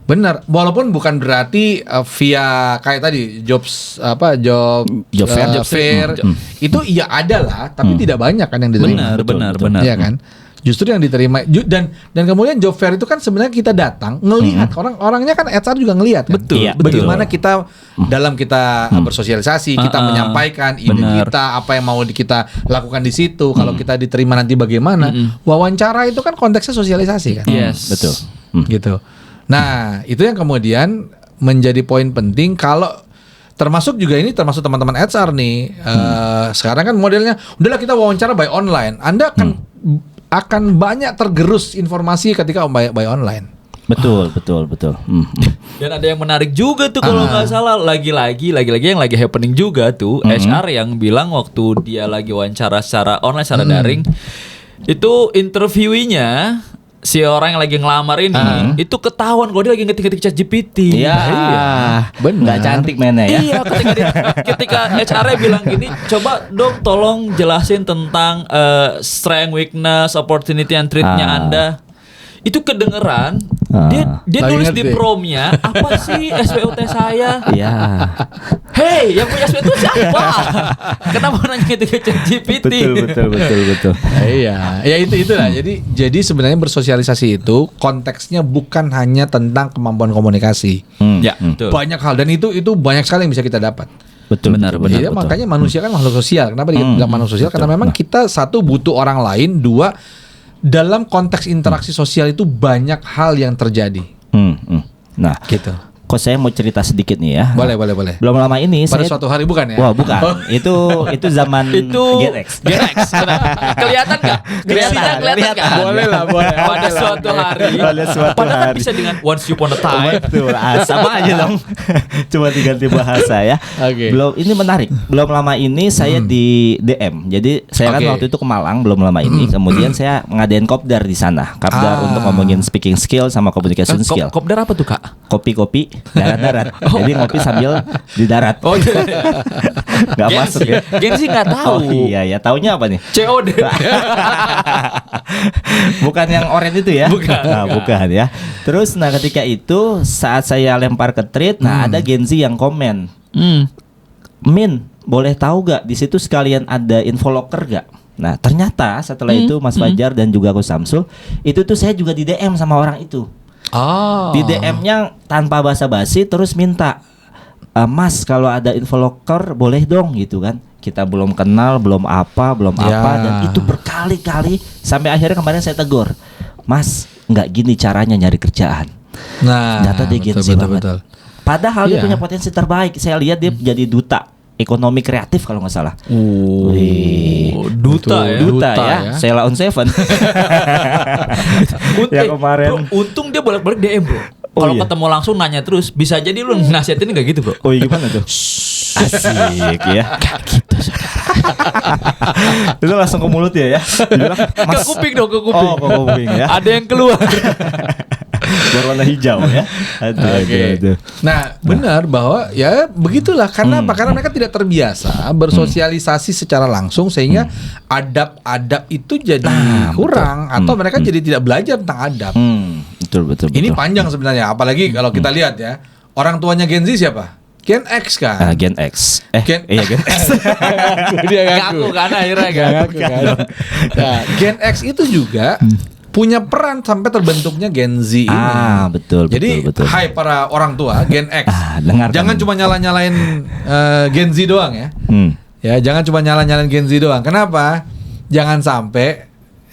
benar. Walaupun bukan berarti via kayak tadi job fair. Itu ya ada lah, tapi tidak banyak kan yang diterima. Benar. Iya kan? Justru yang diterima dan kemudian job fair itu kan sebenarnya kita datang ngelihat orangnya kan HR juga ngelihat kan? Betul, iya, bagaimana kita dalam kita bersosialisasi, kita menyampaikan ide kita, apa yang mau kita lakukan di situ. Kalau kita diterima nanti bagaimana? Wawancara itu kan konteksnya sosialisasi kan? Yes. Betul. Gitu. Nah, itu yang kemudian menjadi poin penting kalau termasuk teman-teman HR nih. Sekarang kan modelnya udahlah kita wawancara by online. Anda akan banyak tergerus informasi ketika by online. Betul. Dan ada yang menarik juga tuh kalau nggak salah lagi-lagi yang lagi happening juga tuh HR yang bilang waktu dia lagi wawancara secara online secara daring itu interviewnya si orang yang lagi ngelamar ini itu ketahuan kalau dia lagi ngetik-ngetik ChatGPT. Iya. Benar. Nggak cantik mainnya ya. Iya, ketika HR-nya bilang gini, coba dong tolong jelasin tentang strength, weakness, opportunity and threat-nya Anda. Itu kedengeran dia nulis di promnya apa sih SWOT saya? Iya. Hey, yang punya SWOT siapa? Kenapa nanya itu ke ChatGPT? Betul. Iya, ya itulah. Jadi sebenarnya bersosialisasi itu konteksnya bukan hanya tentang kemampuan komunikasi. Ya, betul. Banyak hal dan itu banyak sekali yang bisa kita dapat. Betul. Jadi makanya manusia kan makhluk sosial. Kenapa dibilang makhluk sosial? Karena memang kita satu butuh orang lain, dua dalam konteks interaksi sosial itu banyak hal yang terjadi. Nah, gitu. Kok saya mau cerita sedikit nih ya. Boleh. Belum lama ini pada saya suatu hari bukan ya? Wah, bukan. Itu zaman Gen X. Kelihatan nggak? Kelihatan nggak? Boleh. Pada suatu hari. Padahal kan bisa dengan once upon a time. Betul. Sama aja dong. Cuma diganti bahasa ya. Oke. Ini menarik. Belum lama ini saya di DM. Jadi saya kan waktu itu ke Malang belum lama ini. Kemudian saya ngadain kopdar di sana. Kopdar untuk ngomongin speaking skill sama communication skill. Kopdar apa tuh, Kak? Kopi darat-darat. Jadi ngopi sambil di darat. Oh iya. Gak masuk ya. Gen sih nggak tahu. Oh iya, taunya apa nih? COD. Bukan yang oranye itu ya? Bukan. Nah, bukan ya. Terus ketika itu saat saya lempar ke thread, ada Gen Z yang komen. Min, boleh tahu gak di situ sekalian ada infolocker gak? Nah, ternyata setelah itu Mas Fajar dan juga Coach Samsul, itu tuh saya juga di DM sama orang itu. Di DM-nya tanpa basa-basi terus minta, Mas kalau ada infolocker boleh dong gitu kan. Kita belum kenal, belum apa dan itu berkali-kali sampai akhirnya kemarin saya tegur, Mas nggak gini caranya nyari kerjaan. Nah, ternyata dia Gen Z banget. Betul. Padahal dia punya potensi terbaik. Saya lihat dia jadi duta ekonomi kreatif kalau nggak salah. Duta ya. Sela on Seven. Ya kemarin. Bro, untung dia bolak-balik DM, bro. Kalau ketemu langsung nanya terus, bisa jadi lu nasihatin nggak gitu, bro? Oh iya, gimana tuh? Asik ya. Gak gitu, saudara. Itu langsung ke mulut ya. Dibilang, ke kuping dong, ke kuping. Oh, ke kuping ya. Ada yang keluar. Berwarna hijau ya. Aduh. Nah, benar bahwa ya begitulah karena apa? Karena mereka tidak terbiasa bersosialisasi secara langsung sehingga adab-adab itu jadi kurang atau mereka jadi tidak belajar tentang adab. Betul. Ini panjang sebenarnya, apalagi kalau kita lihat ya, orang tuanya Gen Z siapa? Gen X kan? Gen X. Gen X. Dia ngaku kan akhirnya kan. Nah, Gen X itu juga punya peran sampai terbentuknya Gen Z ini. Betul. Jadi, hai para orang tua Gen X, jangan cuma nyalain Gen Z doang ya. Ya, jangan cuma nyalain Gen Z doang. Kenapa? Jangan sampai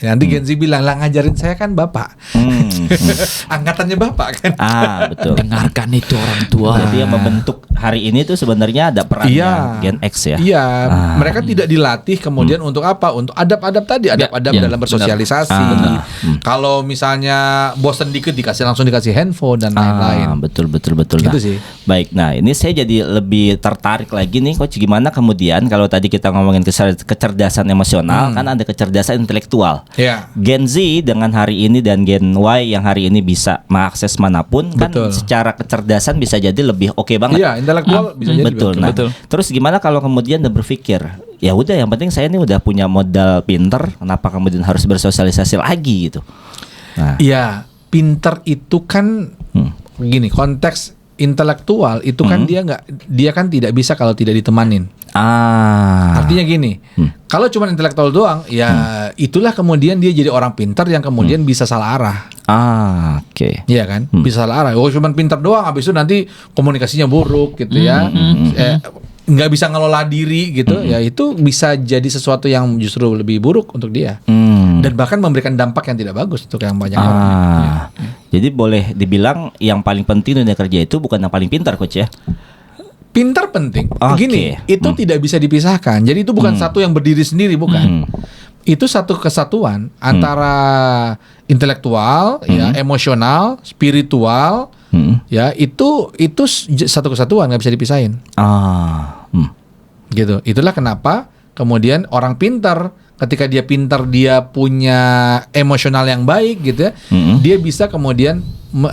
nanti Gen Z bilang, lah ngajarin saya kan bapak. Angkatannya bapak kan. Betul. Dengarkan itu orang tua. Jadi yang membentuk hari ini tuh sebenarnya ada perannya Gen X ya. Iya, mereka tidak dilatih kemudian untuk apa? Untuk adab-adab tadi, adab-adab dalam bersosialisasi. Kalau misalnya bosen dikit langsung dikasih handphone dan lain-lain. Betul. Gitu sih. Baik, nah ini saya jadi lebih tertarik lagi nih, Coach, gimana kemudian kalau tadi kita ngomongin kecerdasan emosional, kan ada kecerdasan intelektual. Ya. Gen Z dengan hari ini dan Gen Y yang hari ini bisa mengakses manapun kan Betul. secara kecerdasan bisa jadi lebih oke banget. Iya, intelektual bisa jadi. Betul. Nah, Betul. terus gimana kalau kemudian dia berpikir, ya udah yang penting saya ini udah punya modal pinter, kenapa kemudian harus bersosialisasi lagi gitu. Nah, Iya, pinter itu kan begini, konteks intelektual itu kan dia kan tidak bisa kalau tidak ditemanin. Artinya gini, kalau cuma intelektual doang, ya itulah kemudian dia jadi orang pintar yang kemudian bisa salah arah. Oke. Iya kan, bisa salah arah. Oh, cuma pintar doang, habis itu nanti komunikasinya buruk gitu ya, nggak bisa ngelola diri gitu. Ya itu bisa jadi sesuatu yang justru lebih buruk untuk dia, dan bahkan memberikan dampak yang tidak bagus untuk yang banyak orang. Jadi boleh dibilang yang paling penting dunia kerja itu bukan yang paling pintar, coach ya. Pintar penting. Oke. Gini, itu tidak bisa dipisahkan. Jadi itu bukan satu yang berdiri sendiri, bukan. Itu satu kesatuan antara intelektual, ya, emosional, spiritual, ya itu satu kesatuan, nggak bisa dipisahin. Gitu. Itulah kenapa kemudian orang pintar, ketika dia pintar, dia punya emosional yang baik gitu ya, dia bisa kemudian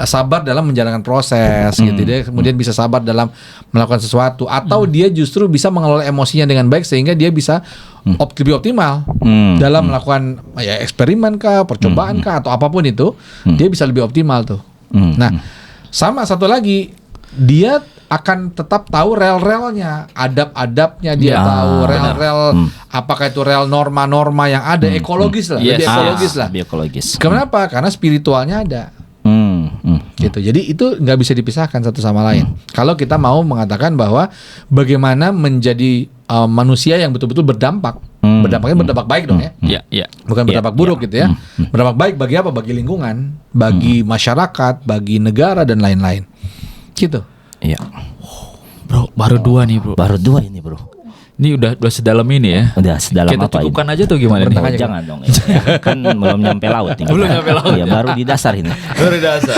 sabar dalam menjalankan proses gitu. Dia kemudian bisa sabar dalam melakukan sesuatu, atau dia justru bisa mengelola emosinya dengan baik sehingga dia bisa lebih optimal dalam melakukan ya eksperimen kah, percobaan kah, atau apapun itu, dia bisa lebih optimal tuh. Nah, sama satu lagi, dia akan tetap tahu rel-relnya, adab-adabnya, dia tahu rel-rel, apakah itu rel norma-norma yang ada, ekologis lah, lebih ekologis lah. Lebih ekologis. Kenapa? Karena spiritualnya ada. Gitu. Jadi itu nggak bisa dipisahkan satu sama lain. Kalau kita mau mengatakan bahwa bagaimana menjadi manusia yang betul-betul berdampak, berdampaknya berdampak baik dong ya. Iya. Bukan berdampak buruk gitu ya. Berdampak baik bagi apa? Bagi lingkungan, bagi masyarakat, bagi negara dan lain-lain. Gitu. Iya. Bro, baru 2 nih, Bro. Baru 2 ini, Bro. Ini udah sedalam ini ya. Udah sedalam Kita apa cukupkan ini? aja tuh gimana nih? Oh, jangan dong. Ya. Kan belum nyampe laut nih. Belum nyampe laut. Iya, baru di dasar ini. Baru dasar.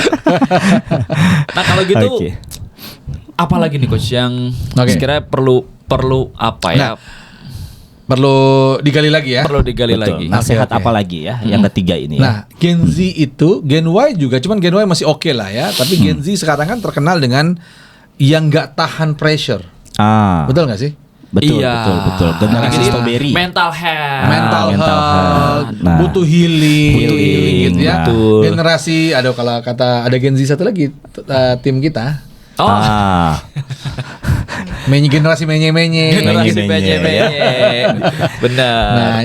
Nah, kalau gitu Oke. apa lagi nih coach yang sekiranya perlu apa ya? Nah, perlu digali lagi ya. Perlu digali Betul. lagi. Nasihat Oke. apa lagi ya? Yang ketiga ini. Nah, Gen Z itu, Gen Y juga, cuman Gen Y masih oke lah ya. Tapi Gen Z sekarang kan terkenal dengan yang nggak tahan pressure. Betul nggak sih? Betul, Iya. betul. Generasi Jadi, strawberry. Mental health. Mental health. Nah. butuh healing, Butuh healing, gitu ya. betul. Generasi, kalau kata ada Gen Z satu lagi tim kita, Oh, generasi menye-menye. generasi menye-menye, menye. Benar. Nah,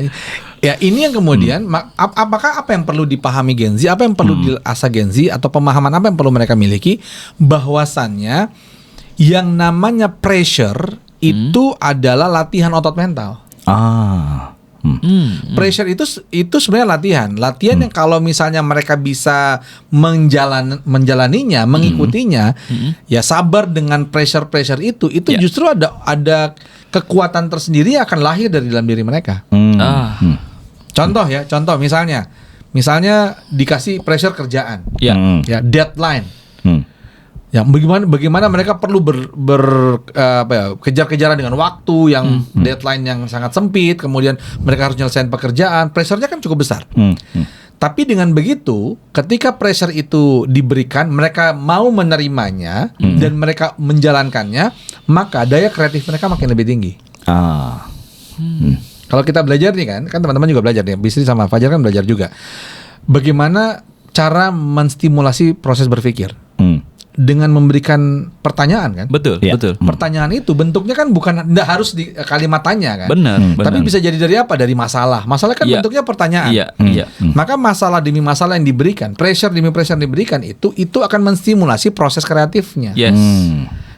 ya ini yang kemudian apakah apa yang perlu dipahami Gen Z, apa yang perlu diasah Gen Z, atau pemahaman apa yang perlu mereka miliki, bahwasannya yang namanya pressure itu adalah latihan otot mental. Pressure itu sebenarnya latihan yang kalau misalnya mereka bisa menjalaninya, mengikutinya, ya sabar dengan pressure itu justru ada kekuatan tersendiri yang akan lahir dari dalam diri mereka. Contoh misalnya dikasih pressure kerjaan, Ya. ya deadline. Ya, bagaimana mereka perlu kejar-kejaran dengan waktu yang deadline yang sangat sempit, kemudian mereka harus nyelesain pekerjaan, pressure-nya kan cukup besar. Tapi dengan begitu, ketika pressure itu diberikan, mereka mau menerimanya dan mereka menjalankannya, maka daya kreatif mereka makin lebih tinggi. Kalau kita belajar nih kan teman-teman juga belajar nih, Bisri sama Fajar kan belajar juga. Bagaimana cara menstimulasi proses berpikir? Dengan memberikan pertanyaan kan? Betul, Ya. betul. Pertanyaan itu bentuknya kan tidak harus di kalimat tanya kan? Benar, Tapi benar. bisa jadi dari apa? Dari masalah. Masalah kan Iya. bentuknya pertanyaan. Iya. Maka masalah demi masalah yang diberikan, pressure demi pressure yang diberikan itu akan menstimulasi proses kreatifnya. Yes.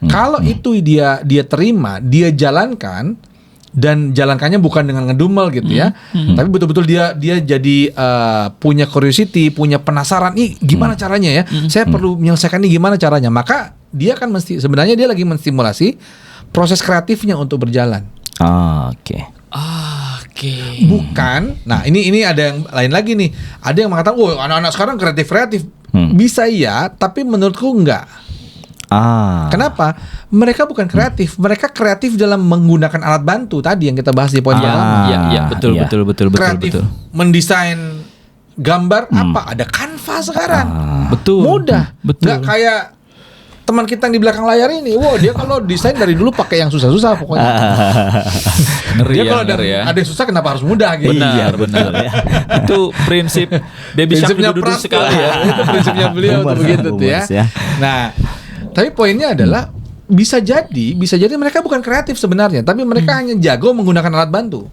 Kalau itu dia terima, dia jalankan, dan jalankannya bukan dengan ngedumel gitu ya, tapi betul-betul dia jadi punya curiosity, punya penasaran, nih gimana caranya ya, saya perlu menyelesaikan ini gimana caranya, maka dia kan sebenarnya dia lagi menstimulasi proses kreatifnya untuk berjalan. Oke. Bukan, nah ini ada yang lain lagi nih, ada yang mengatakan, anak-anak sekarang kreatif, bisa iya, tapi menurutku enggak. Kenapa? Mereka bukan kreatif, mereka kreatif dalam menggunakan alat bantu tadi yang kita bahas di poin pertama. Iya, betul. Kreatif mendesain gambar apa? Ada Canva sekarang. Betul. Mudah. Betul. Nggak kayak teman kita yang di belakang layar ini. Wah, dia kalau desain dari dulu pakai yang susah-susah pokoknya. Ngeri Dia ya, kalau ngeri ya. ada yang susah kenapa harus mudah gitu. Benar, benar. Itu prinsip Baby Shark Prinsipnya dulu Pras sekali ya. Itu prinsipnya beliau tuh begitu tuh ya. Nah, tapi poinnya adalah bisa jadi mereka bukan kreatif sebenarnya, tapi mereka hanya jago menggunakan alat bantu.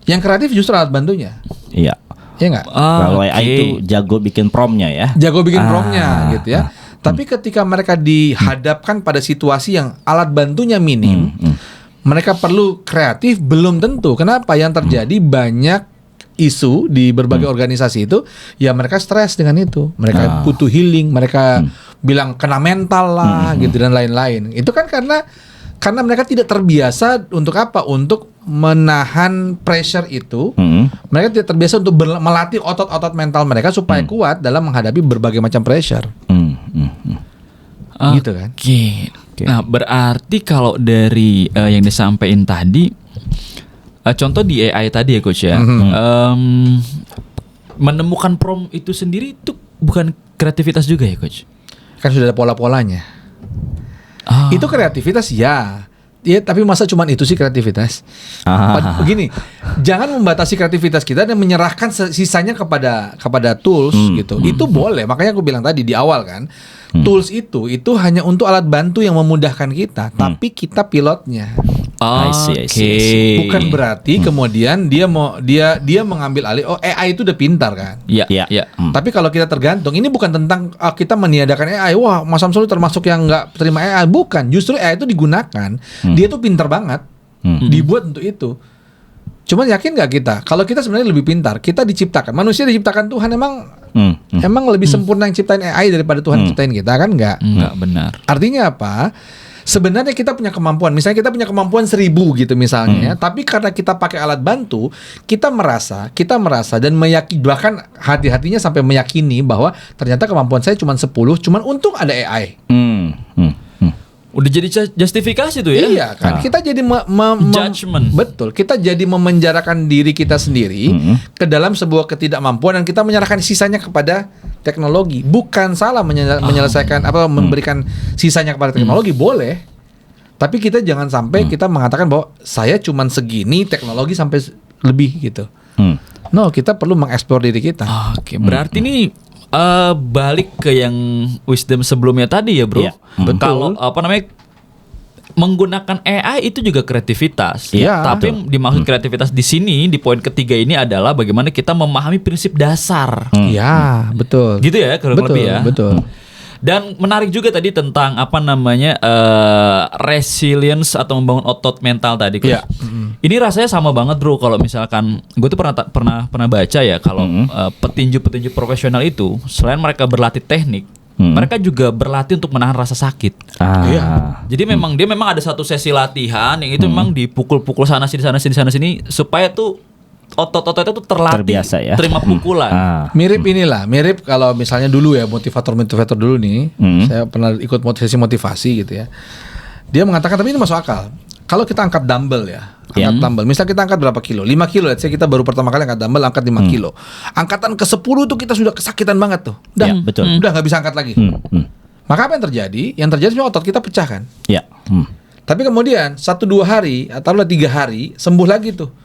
Yang kreatif justru alat bantunya. Iya. Iya nggak? Kalau AI itu jago bikin promnya ya. Jago bikin promnya gitu ya. Tapi ketika mereka dihadapkan pada situasi yang alat bantunya minim, mereka perlu kreatif belum tentu. Kenapa? Yang terjadi banyak isu di berbagai organisasi itu, ya mereka stres dengan itu. Mereka butuh healing, mereka bilang kena mental lah gitu dan lain-lain. Itu kan karena mereka tidak terbiasa untuk apa? Untuk menahan pressure itu. Mereka tidak terbiasa untuk melatih otot-otot mental mereka supaya kuat dalam menghadapi berbagai macam pressure. Gitu kan? Oke. Nah, berarti kalau dari yang disampaikan tadi, contoh di AI tadi ya Coach ya, menemukan prompt itu sendiri itu bukan kreativitas juga ya Coach? Kan sudah ada pola-polanya. Itu kreativitas ya. Ya, tapi masa cuman itu sih kreativitas? Begini, jangan membatasi kreativitas kita dan menyerahkan sisanya kepada tools gitu. Itu boleh. Makanya aku bilang tadi di awal kan, tools itu hanya untuk alat bantu yang memudahkan kita, tapi kita pilotnya. I see. Bukan berarti kemudian dia mengambil alih. Oh, AI itu udah pintar kan? Iya. Tapi kalau kita tergantung, ini bukan tentang kita meniadakan AI. Wah, Mas Samsul termasuk yang nggak terima AI. Bukan. Justru AI itu digunakan. Dia tuh pintar banget. Dibuat untuk itu. Cuman yakin nggak kita? Kalau kita sebenarnya lebih pintar. Kita diciptakan. Manusia diciptakan Tuhan emang lebih sempurna yang ciptain AI daripada Tuhan ciptain kita kan? Nggak benar. Artinya apa? Sebenarnya kita punya kemampuan. Misalnya kita punya kemampuan 1000 gitu misalnya, tapi karena kita pakai alat bantu, kita merasa dan meyakini, bahkan hati-hatinya sampai meyakini bahwa ternyata kemampuan saya cuma 10, cuman untung ada AI. Udah jadi justifikasi tuh ya? Iya kan, kita jadi judgment. Betul, kita jadi memenjarakan diri kita sendiri ke dalam sebuah ketidakmampuan dan kita menyerahkan sisanya kepada teknologi. Bukan salah menyelesaikan memberikan sisanya kepada teknologi, boleh. Tapi kita jangan sampai kita mengatakan bahwa saya cuman segini, teknologi sampai lebih gitu. No, kita perlu mengeksplor diri kita. Oke, berarti ini balik ke yang wisdom sebelumnya tadi ya bro. Iya. Kalau menggunakan AI itu juga kreativitas. Iya. Tapi dimaksud kreativitas di sini di poin ketiga ini adalah bagaimana kita memahami prinsip dasar. Iya, betul. Gitu ya kalau lebih ya. Betul. Dan menarik juga tadi tentang resilience atau membangun otot mental tadi. Iya. Ini rasanya sama banget bro. Kalau misalkan gue tuh pernah baca ya kalau petinju profesional itu selain mereka berlatih teknik, mereka juga berlatih untuk menahan rasa sakit. Iya. Jadi dia memang ada satu sesi latihan yang itu memang dipukul-pukul sana sini supaya tuh otot-ototnya tuh terlatih terbiasa ya, terima pukulan. Mirip kalau misalnya dulu ya motivator dulu nih, saya pernah ikut sesi motivasi gitu ya. Dia mengatakan, tapi ini masuk akal. Kalau kita angkat dumbbell ya, dumbbell, misalnya kita angkat berapa kilo? 5 kilo, let's say kita baru pertama kali angkat dumbbell, angkat 5 kilo. Angkatan ke 10 tuh kita sudah kesakitan banget tuh. Udah, udah gak bisa angkat lagi. Maka apa yang terjadi? Yang terjadi semua otot kita pecah kan? Iya. Tapi kemudian 1-2 hari atau 3 hari sembuh lagi tuh.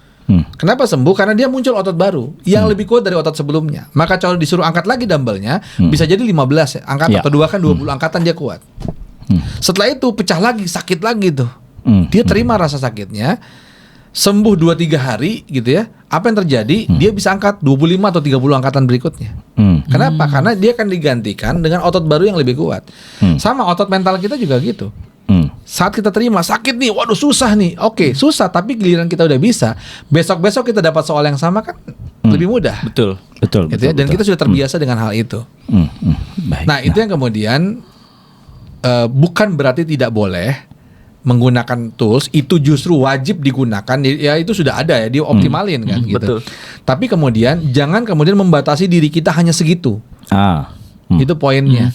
Kenapa sembuh? Karena dia muncul otot baru yang lebih kuat dari otot sebelumnya. Maka kalau disuruh angkat lagi dumbbellnya, bisa jadi 15 ya, angkat atau 2 kan 20 angkatan dia kuat. Setelah itu pecah lagi, sakit lagi tuh. Dia terima rasa sakitnya, sembuh 2-3 hari gitu ya. Apa yang terjadi? Dia bisa angkat 25 atau 30 angkatan berikutnya. Kenapa? Karena dia akan digantikan dengan otot baru yang lebih kuat. Sama otot mental kita juga gitu. Saat kita terima sakit nih, waduh susah nih. Oke, susah tapi giliran kita udah bisa, besok-besok kita dapat soal yang sama kan lebih mudah. Betul. Gitu ya? Dan kita sudah terbiasa dengan hal itu. Nah, itu yang kemudian bukan berarti tidak boleh menggunakan tools, itu justru wajib digunakan. Ya itu sudah ada ya, dioptimalin kan gitu. Betul. Tapi kemudian jangan kemudian membatasi diri kita hanya segitu. Itu poinnya.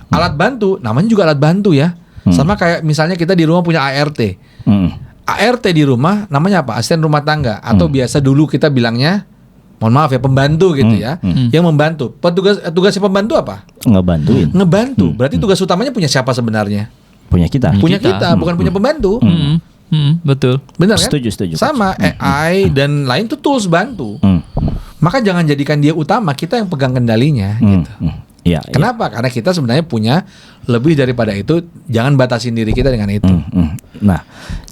Alat bantu, namanya juga alat bantu ya. Sama kayak misalnya kita di rumah punya ART. ART di rumah namanya apa? Asisten rumah tangga atau biasa dulu kita bilangnya mohon maaf ya, pembantu gitu ya, yang membantu. Tugasnya pembantu apa? Ngebantu. Berarti tugas utamanya punya siapa sebenarnya? Punya kita. Punya kita, bukan punya pembantu. Betul. Benar kan? Setuju. Sama AI dan lain itu tools bantu. Maka jangan jadikan dia utama, kita yang pegang kendalinya gitu. Iya. Kenapa? Karena kita sebenarnya punya lebih daripada itu. Jangan batasin diri kita dengan itu. Nah,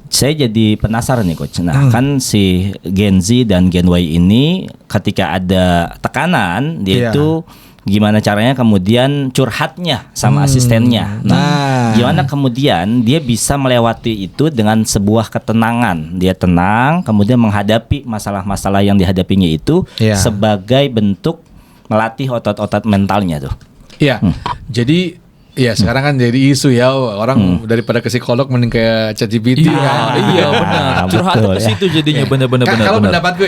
saya jadi penasaran nih Coach. Nah, kan si Gen Z dan Gen Y ini ketika ada tekanan, dia itu gimana caranya kemudian curhatnya sama asistennya. Nah, gimana kemudian dia bisa melewati itu dengan sebuah ketenangan. Dia tenang, kemudian menghadapi masalah-masalah yang dihadapinya itu sebagai bentuk melatih otot-otot mentalnya tuh. Iya. Jadi sekarang kan jadi isu ya, orang daripada ke psikolog mending ke ChatGPT. Iya benar. Curhatnya ke situ jadinya benar-benar. Kalau pendapatku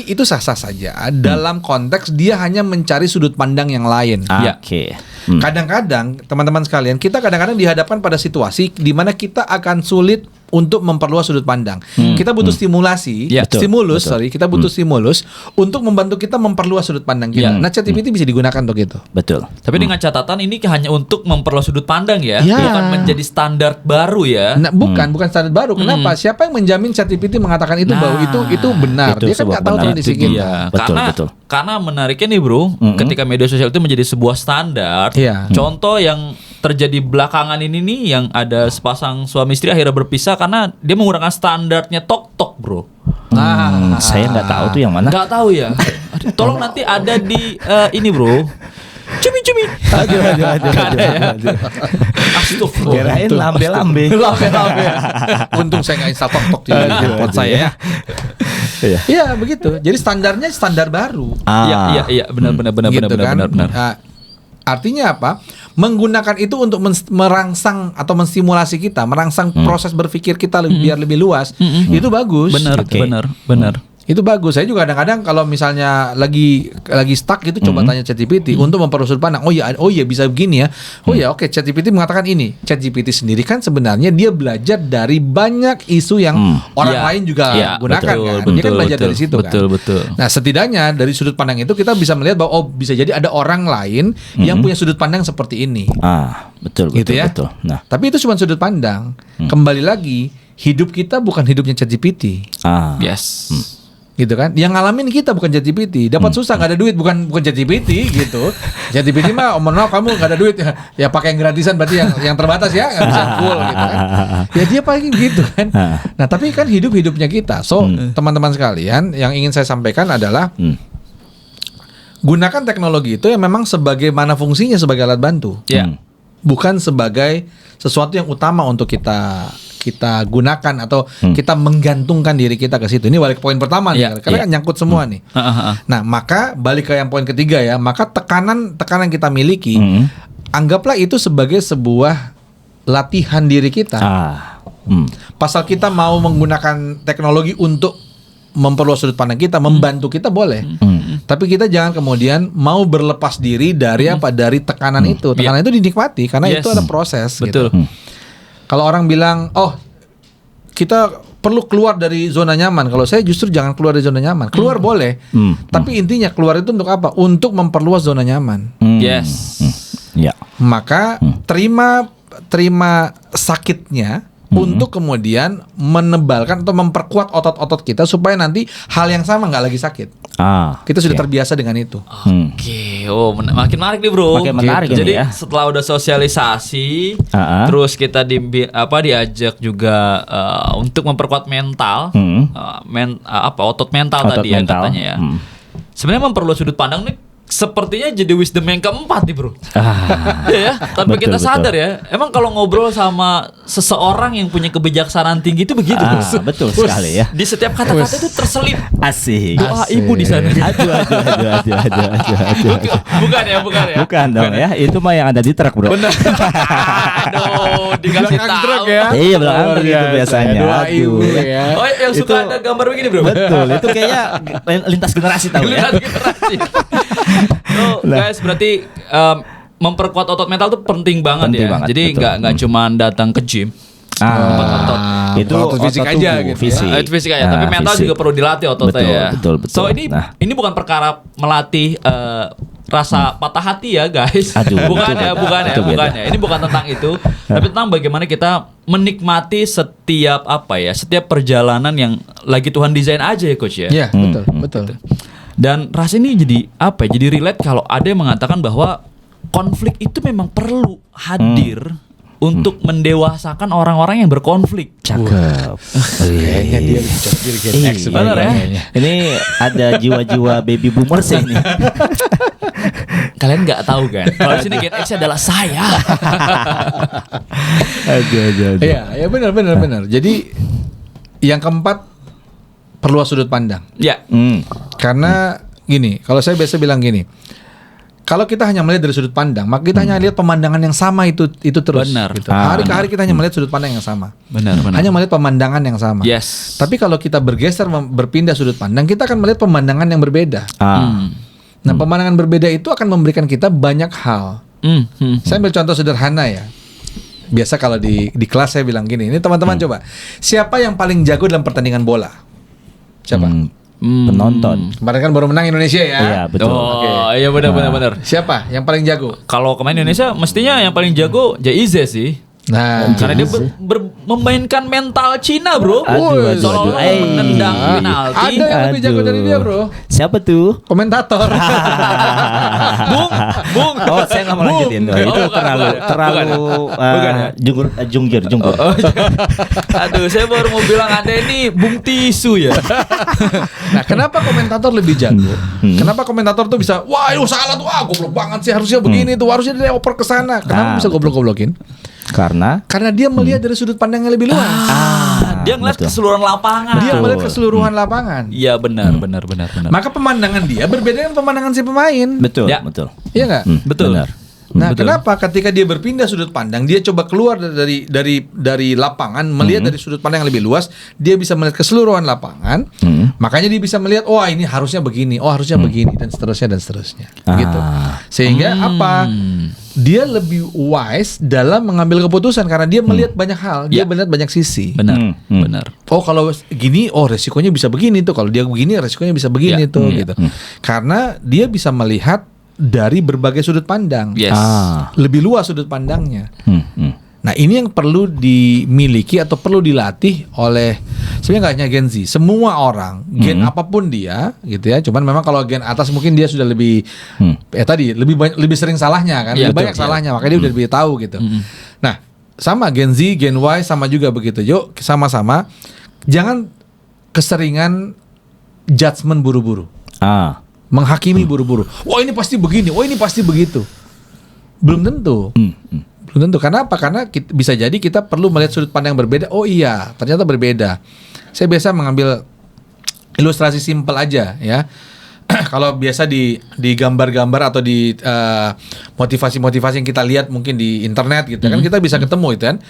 itu sah-sah saja dalam konteks dia hanya mencari sudut pandang yang lain. Oke. Kadang-kadang teman-teman sekalian, kita kadang-kadang dihadapkan pada situasi di mana kita akan sulit untuk memperluas sudut pandang. Kita butuh stimulasi, kita butuh stimulus untuk membantu kita memperluas sudut pandang kita. Nah, ChatGPT bisa digunakan untuk itu. Betul. Tapi dengan catatan ini hanya untuk memperluas sudut pandang ya, bukan menjadi standar baru ya. Nah, bukan standar baru. Kenapa? Siapa yang menjamin ChatGPT mengatakan itu bahwa itu benar? Dia kan nggak tahu kondisi kita. Karena menariknya nih bro, ketika media sosial itu menjadi sebuah standar. Contoh yang terjadi belakangan ini nih, yang ada sepasang suami istri akhirnya berpisah karena dia menggunakan standarnya TokTok bro. Saya nggak tahu tuh yang mana. Nggak tahu ya. Tolong nanti ada di ini bro. Cumi-cumi. Aduh. Astagfirullah. Kirain lambe-lambe. Untung saya nggak install TokTok di handphone saya ya. Iya begitu. Jadi standarnya standar baru. Iya benar. Artinya apa? Menggunakan itu untuk merangsang atau menstimulasi kita, merangsang proses berpikir kita biar lebih luas. Itu bagus. Benar. Itu bagus. Saya juga kadang-kadang kalau misalnya lagi stuck gitu coba tanya ChatGPT untuk memperluas sudut pandang. Oh iya bisa begini ya. Oke, ChatGPT mengatakan ini. ChatGPT sendiri kan sebenarnya dia belajar dari banyak isu yang orang lain juga gunakan kan. Dia kan belajar dari situ kan. Betul. Nah, setidaknya dari sudut pandang itu kita bisa melihat bahwa bisa jadi ada orang lain yang punya sudut pandang seperti ini. Betul. Nah, tapi itu cuma sudut pandang. Kembali lagi, hidup kita bukan hidupnya ChatGPT. Yes. Gitu kan, yang ngalamin kita bukan ChatGPT. Dapat susah nggak ada duit bukan ChatGPT gitu. ChatGPT mah maaf kamu nggak ada duit ya pakai yang gratisan, berarti yang terbatas ya, nggak bisa full gitu kan. Ya dia paling gitu kan. Nah tapi kan hidupnya kita. So teman-teman sekalian, yang ingin saya sampaikan adalah gunakan teknologi itu yang memang sebagaimana fungsinya sebagai alat bantu. Bukan sebagai sesuatu yang utama untuk kita gunakan atau kita menggantungkan diri kita ke situ. Ini balik ke poin pertama nih, karena kan nyangkut semua nih. Nah, maka balik ke yang poin ketiga ya, maka tekanan kita miliki, anggaplah itu sebagai sebuah latihan diri kita. Pasal kita mau menggunakan teknologi untuk memperluas sudut pandang kita, membantu kita boleh. Tapi kita jangan kemudian mau berlepas diri dari dari tekanan itu. Tekanan itu dinikmati karena itu ada proses. Betul. Gitu. Kalau orang bilang, kita perlu keluar dari zona nyaman. Kalau saya justru jangan keluar dari zona nyaman. Keluar boleh, tapi intinya keluar itu untuk apa? Untuk memperluas zona nyaman. Yes. Maka terima sakitnya untuk kemudian menebalkan atau memperkuat otot-otot kita supaya nanti hal yang sama nggak lagi sakit. Kita sudah terbiasa dengan itu. Makin menarik nih bro. Makin menarik gitu. Jadi ya. setelah udah sosialisasi, terus kita diajak juga untuk memperkuat mental, otot mental tadi ya katanya ya. Sebenarnya memperluas sudut pandang nih. Sepertinya jadi wisdom yang keempat nih bro. Ya, tanpa kita sadar ya. Emang kalau ngobrol sama seseorang yang punya kebijaksanaan tinggi itu begitu. Betul sekali ya. Di setiap kata-kata itu terselip asik doa ibu di sana. Aduh. Bukan ya. Bukan dong ya. Itu mah yang ada di truk bro. Benar. Aduh, dikasih tahu ya. Iya belakang truk itu biasanya. Doa ibu ya. Oh, yang suka ada gambar begini bro. Betul. Itu kayaknya lintas generasi tahu ya. Lintas generasi. Guys, berarti memperkuat otot mental itu penting banget. Jadi nggak cuma datang ke gym, otot, Itu otot fisik otot aja tubuh, gitu. fisik. Ya. Itu fisik aja, tapi mental fisik. juga perlu dilatih ototnya Betul, ya. betul, betul. So ini bukan perkara melatih rasa patah hati ya guys. Aduh, bukan itu ya, beda. bukan ya, Itu beda. bukan ya. Ini bukan tentang itu, tapi tentang bagaimana kita menikmati setiap setiap perjalanan yang lagi Tuhan desain aja ya coach ya. Iya, betul. Dan rasa ini jadi jadi relate kalau ada yang mengatakan bahwa konflik itu memang perlu hadir untuk mendewasakan orang-orang yang berkonflik. Cakep. Kayaknya dia bisa jadi Gen X Iya, bener ya? kayaknya. Ini ada jiwa-jiwa baby boomers ya ini. Kalian nggak tahu kan? Kalau di sini Gen X adalah saya. Aduh. Iya, ya benar. Jadi yang keempat perluas sudut pandang. Ya. Karena gini, kalau saya biasa bilang gini, kalau kita hanya melihat dari sudut pandang, maka kita hanya lihat pemandangan yang sama itu terus. Benar. Gitu. Hari ke hari kita hanya melihat sudut pandang yang sama. Benar. Hanya melihat pemandangan yang sama. Yes. Tapi kalau kita bergeser berpindah sudut pandang, kita akan melihat pemandangan yang berbeda. Nah, pemandangan berbeda itu akan memberikan kita banyak hal. Saya ambil contoh sederhana ya. Biasa kalau di kelas saya bilang gini, ini teman-teman coba, siapa yang paling jago dalam pertandingan bola? Siapa? Penonton. Kemarin kan baru menang Indonesia ya. Iya, betul. Oh, iya benar. Siapa yang paling jago? Kalau pemain Indonesia mestinya yang paling jago Jaize sih. Nah, Karena dia memainkan mental Cina, bro. Aduh. Seolah-olah menendang penalti. ada yang lebih jago dari dia, bro. Siapa tuh? Komentator. Bung. Oh, saya nggak mau lanjutin. Bung. Itu Oh, bukan ya? jungkir. Aduh, saya baru mau bilang Anda ini Bung Tisu ya. Nah, kenapa komentator lebih jago? Kenapa komentator tuh bisa, wah itu salah tuh, goblok banget sih, harusnya begini tuh, harusnya dia oper ke sana. Kenapa bisa goblok-goblokin? Karena dia melihat dari sudut pandang yang lebih luas. Dia ngeliat betul. keseluruhan lapangan. Dia melihat keseluruhan lapangan. Iya benar. Maka pemandangan dia berbeda dengan pemandangan si pemain. Betul. Ya. Iya nggak? Betul. Benar. Nah, Betul. kenapa ketika dia berpindah sudut pandang, dia coba keluar dari lapangan, melihat dari sudut pandang yang lebih luas, dia bisa melihat keseluruhan lapangan. Makanya dia bisa melihat, oh ini harusnya begini, oh harusnya begini, dan seterusnya. Gitu. Sehingga apa? Dia lebih wise dalam mengambil keputusan karena dia melihat banyak hal, dia melihat banyak sisi. Benar. Oh kalau gini, oh resikonya bisa begini tuh. Kalau dia begini, resikonya bisa begini tuh. Gitu. Karena dia bisa melihat dari berbagai sudut pandang. Yes. Lebih luas sudut pandangnya. Nah, ini yang perlu dimiliki atau perlu dilatih oleh sebenarnya nggak hanya Gen Z, semua orang, gen apapun dia, gitu ya. Cuman memang kalau gen atas mungkin dia sudah lebih lebih sering salahnya kan, lebih banyak salahnya, makanya dia udah lebih tahu gitu. Nah, sama Gen Z, Gen Y sama juga begitu. Yuk sama-sama jangan keseringan judgement buru-buru. Menghakimi buru-buru. Wah ini pasti begini, wah ini pasti begitu. Belum tentu. Belum tentu. Karena apa? Karena bisa jadi kita perlu melihat sudut pandang yang berbeda. Oh iya, ternyata berbeda. Saya biasa mengambil ilustrasi simpel aja ya. Kalau biasa di gambar-gambar atau di motivasi-motivasi yang kita lihat mungkin di internet gitu kan, kita bisa ketemu itu kan.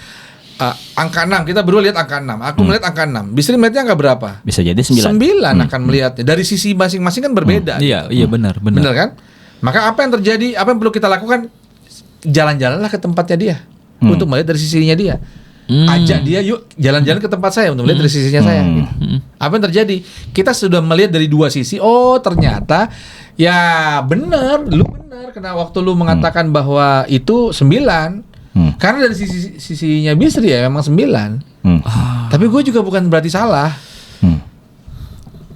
Angka 6, kita berdua lihat angka 6. Aku melihat angka 6. Bisri melihatnya angka berapa? Bisa jadi 9. 9 akan melihatnya. Dari sisi masing-masing kan berbeda. Iya benar. Benar kan? Maka apa yang terjadi? Apa yang perlu kita lakukan? Jalan-jalanlah ke tempatnya dia untuk melihat dari sisinya dia. Ajak dia yuk jalan-jalan ke tempat saya untuk melihat dari sisinya saya. Gitu. Apa yang terjadi? Kita sudah melihat dari dua sisi. Oh ternyata ya benar, lu benar. Karena waktu lu mengatakan bahwa itu 9. Karena dari sisinya Bisri ya memang 9. Tapi gue juga bukan berarti salah.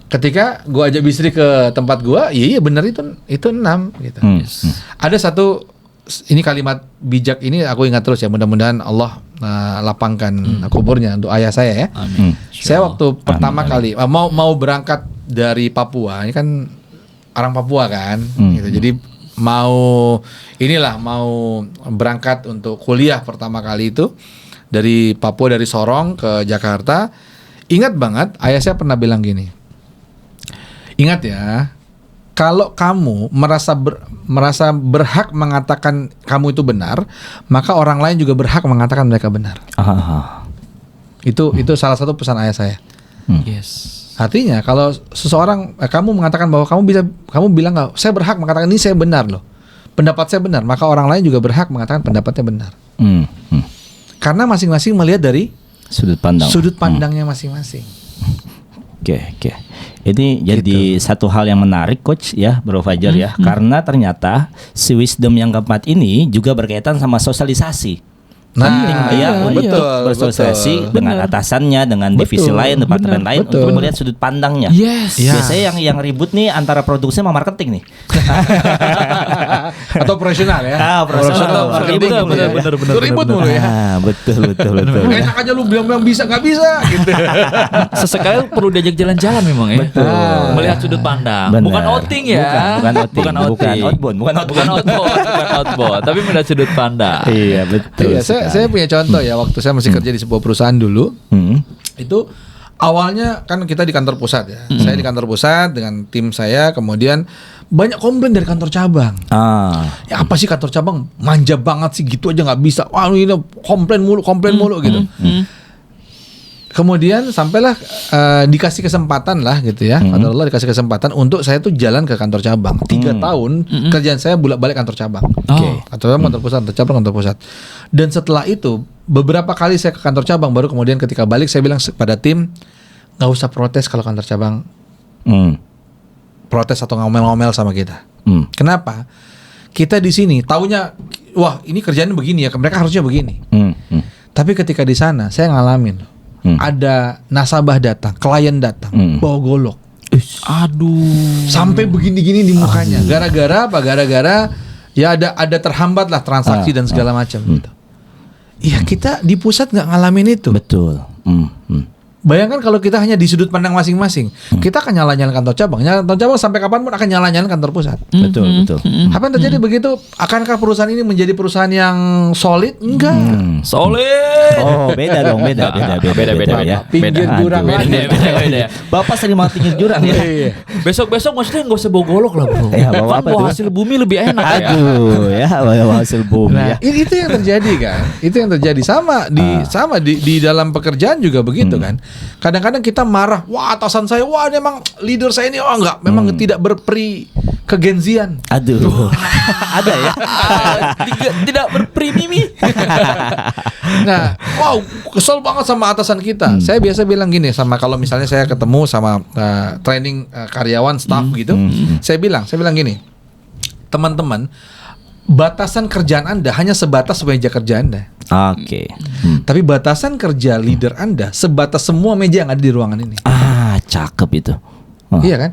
Ketika gue ajak Bisri ke tempat gue, iya benar itu 6 gitu. Ada satu ini kalimat bijak ini aku ingat terus ya, mudah-mudahan Allah lapangkan kuburnya untuk ayah saya ya. Amin. Saya waktu pertama kali mau berangkat dari Papua, ini kan orang Papua kan, gitu. Jadi mau berangkat untuk kuliah pertama kali itu dari Papua, dari Sorong ke Jakarta. Ingat banget ayah saya pernah bilang gini, ingat ya, kalau kamu merasa berhak mengatakan kamu itu benar, maka orang lain juga berhak mengatakan mereka benar. Itu salah satu pesan ayah saya. Yes. Artinya kalau seseorang kamu mengatakan bahwa kamu bilang nggak, saya berhak mengatakan ini saya benar loh, pendapat saya benar, maka orang lain juga berhak mengatakan pendapatnya benar. Karena masing-masing melihat dari Sudut pandang. Sudut pandangnya masing-masing. Oke. Ini jadi satu hal yang menarik coach ya, Bro Fajar ya. Karena ternyata si wisdom yang keempat ini juga berkaitan sama sosialisasi. Penting ya untuk bersosialisasi dengan atasannya, dengan divisi lain, departemen lain untuk melihat sudut pandangnya. Yes. Biasanya yang ribut nih antara produksi sama marketing nih. Atau operasional ya. Operasional, marketing. Benar. Ribut mulu ya. Betul. Enak aja lu bilang bisa nggak bisa gitu. Sesekali perlu diajak jalan-jalan memang ya. Melihat sudut pandang. Benar. Bukan outing ya. Bukan outbound. Bukan outbound, tapi melihat sudut pandang. Iya, betul. Iya, saya punya contoh ya, waktu saya masih kerja di sebuah perusahaan dulu. Itu awalnya kan kita di kantor pusat ya. Saya di kantor pusat dengan tim saya, kemudian banyak komplain dari kantor cabang. Ya apa sih kantor cabang manja banget sih, gitu aja nggak bisa. Wah ini komplain mulu gitu. Kemudian sampailah dikasih kesempatan lah gitu ya. Allah dikasih kesempatan untuk saya tuh jalan ke kantor cabang. 3 tahun kerjaan saya bolak-balik kantor cabang. Kantor cabang, kantor pusat, kantor cabang, kantor pusat. Dan setelah itu beberapa kali saya ke kantor cabang, baru kemudian ketika balik saya bilang pada tim, nggak usah protes kalau kantor cabang protes atau ngomel-ngomel sama kita. Kenapa? Kita di sini taunya, wah ini kerjaannya begini ya, mereka harusnya begini. Tapi ketika di sana saya ngalamin. Ada nasabah datang, klien datang, bawa golok. Aduh. Sampai begini-gini di mukanya. Gara-gara apa? Gara-gara ya ada terhambat lah transaksi dan segala macam gitu. Iya, kita di pusat nggak ngalamin itu. Betul. Bayangkan kalau kita hanya di sudut pandang masing-masing, kita akan nyala-nyalain kantor cabang. Kantor cabang sampai kapanpun akan nyala-nyalain kantor pusat. Betul. Apa yang terjadi begitu? Akankah perusahaan ini menjadi perusahaan yang solid? Enggak. Solid. Oh, beda dong, beda ya. Pinggir jurang lagi. Beda. Bapak sering mau pinggir jurang ya. Besok maksudnya nggak usah bawa golok lah bro. Ya, bawa apa bawa tuh? hasil bumi lebih enak ya. Aduh, ya bawa hasil bumi ya. Itu yang terjadi kan. Itu yang terjadi sama di dalam pekerjaan juga begitu kan. Kadang-kadang kita marah, wah atasan saya, wah ini emang leader saya ini, oh enggak, memang tidak berperi kegenzian. Aduh, ada ya? Tidak berprimimi. Nah, wow, kesel banget sama atasan kita. Saya biasa bilang gini, sama kalau misalnya saya ketemu sama training karyawan, staff gitu, saya bilang gini, teman-teman, batasan kerjaan Anda hanya sebatas meja kerja Anda. Oke. Tapi batasan kerja leader Anda sebatas semua meja yang ada di ruangan ini. Cakep itu. Iya kan?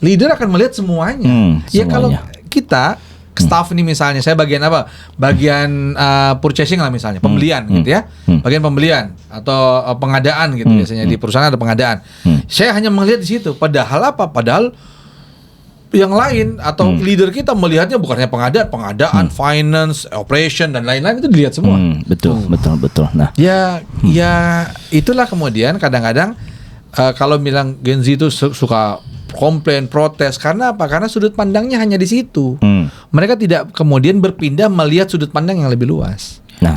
Leader akan melihat semuanya. Ya kalau kita staff ini misalnya, saya bagian apa? Bagian purchasing lah misalnya, pembelian gitu ya. Bagian pembelian atau pengadaan gitu biasanya di perusahaan ada pengadaan. Saya hanya melihat di situ. Padahal apa? Padahal yang lain atau leader kita melihatnya bukannya pengadaan, finance, operation dan lain-lain itu dilihat semua. Betul. Nah, ya itulah kemudian kadang-kadang kalau bilang Gen Z itu suka komplain, protes karena apa? Karena sudut pandangnya hanya di situ. Mereka tidak kemudian berpindah melihat sudut pandang yang lebih luas. Nah,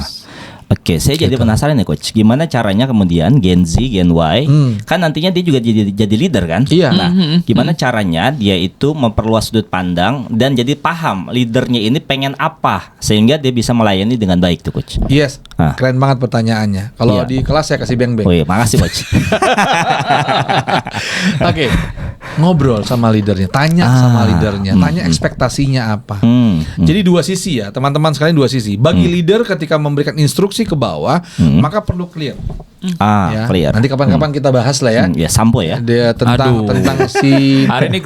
oke, saya jadi penasaran nih coach, gimana caranya kemudian Gen Z, Gen Y, kan nantinya dia juga jadi leader kan? Iya. Nah, gimana caranya dia itu memperluas sudut pandang dan jadi paham leadernya ini pengen apa sehingga dia bisa melayani dengan baik tuh coach? Yes, keren banget pertanyaannya. Kalau di kelas saya kasih beng-beng. Oh iya, makasih coach. Oke, ngobrol sama leadernya, tanya sama leadernya, tanya ekspektasinya apa. Jadi dua sisi ya, teman-teman sekalian, dua sisi. Bagi leader ketika memberikan instruksi ke bawah, maka perlu clear. Ya. Clear. Nanti kapan-kapan kita bahas lah ya. Ya sampo ya. Dia tentang si hari ini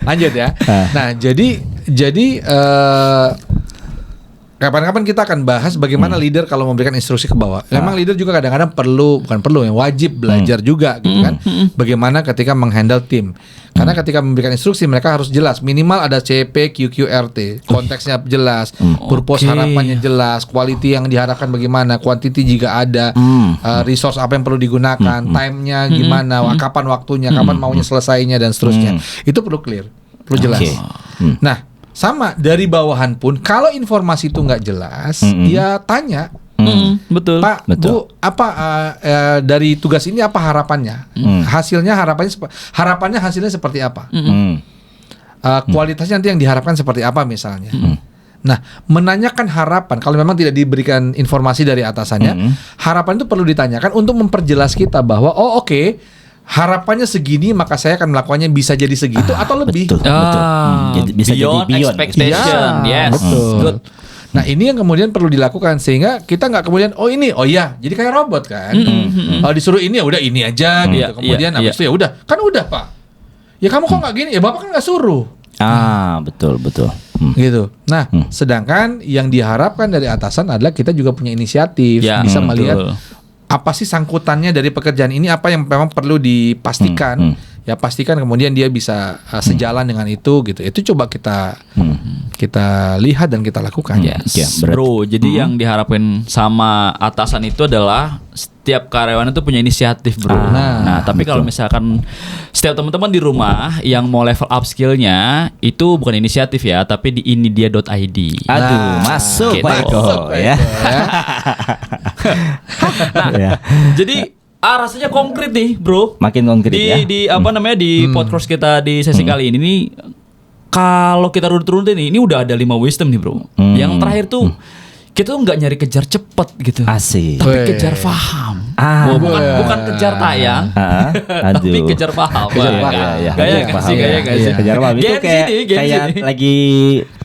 lanjut ya. Nah, jadi kapan-kapan kita akan bahas bagaimana leader kalau memberikan instruksi ke bawah. Memang leader juga kadang-kadang wajib belajar juga gitu kan. Bagaimana ketika menghandle tim. Karena ketika memberikan instruksi mereka harus jelas, minimal ada CP, QQ, RT, konteksnya jelas, purpose harapannya jelas, quality yang diharapkan bagaimana, quantity jika ada, resource apa yang perlu digunakan, time-nya gimana, kapan waktunya, kapan maunya selesainya dan seterusnya. Itu perlu clear, perlu jelas. Nah, sama dari bawahan pun kalau informasi itu nggak jelas, ya tanya. Betul. Pak, Bu, apa dari tugas ini apa harapannya? Harapannya hasilnya seperti apa? Kualitasnya nanti yang diharapkan seperti apa misalnya? Nah, menanyakan harapan kalau memang tidak diberikan informasi dari atasannya, harapan itu perlu ditanyakan untuk memperjelas kita bahwa harapannya segini maka saya akan melakukannya bisa jadi segitu atau lebih. Betul. Jadi bisa beyond jadi beyond expectation. Yes. Betul. Good. Nah, ini yang kemudian perlu dilakukan sehingga kita nggak kemudian jadi kayak robot kan. Disuruh ini ya udah ini aja gitu. Iya, Kemudian habis itu ya udah, kan udah Pak. Ya kamu kok nggak gini? Ya Bapak kan nggak suruh. Betul. Gitu. Nah, sedangkan yang diharapkan dari atasan adalah kita juga punya inisiatif, Ya, bisa melihat betul. apa sih sangkutannya dari pekerjaan ini, apa yang memang perlu dipastikan. Ya pastikan kemudian dia bisa sejalan dengan itu gitu. Itu coba kita lihat dan kita lakukan. Yes. Ya, Bro, jadi yang diharapin sama atasan itu adalah setiap karyawan itu punya inisiatif, bro. Nah, tapi kalau misalkan setiap teman-teman di rumah yang mau level up skillnya, itu bukan inisiatif ya, tapi di inidia.id. Masuk gitu. Pak Eko ya. Jadi rasanya konkret nih, bro. Makin konkret ya. Di podcast kita di sesi kali ini nih, kalau kita runut-runut ini udah ada 5 wisdom nih, bro. Yang terakhir tuh kita tuh nggak nyari kejar cepet gitu, Asik. tapi kejar paham. Bukan kejar tayang, tapi kejar paham. Kejar paham. Gaya nggak sih? Kejar paham itu kayak lagi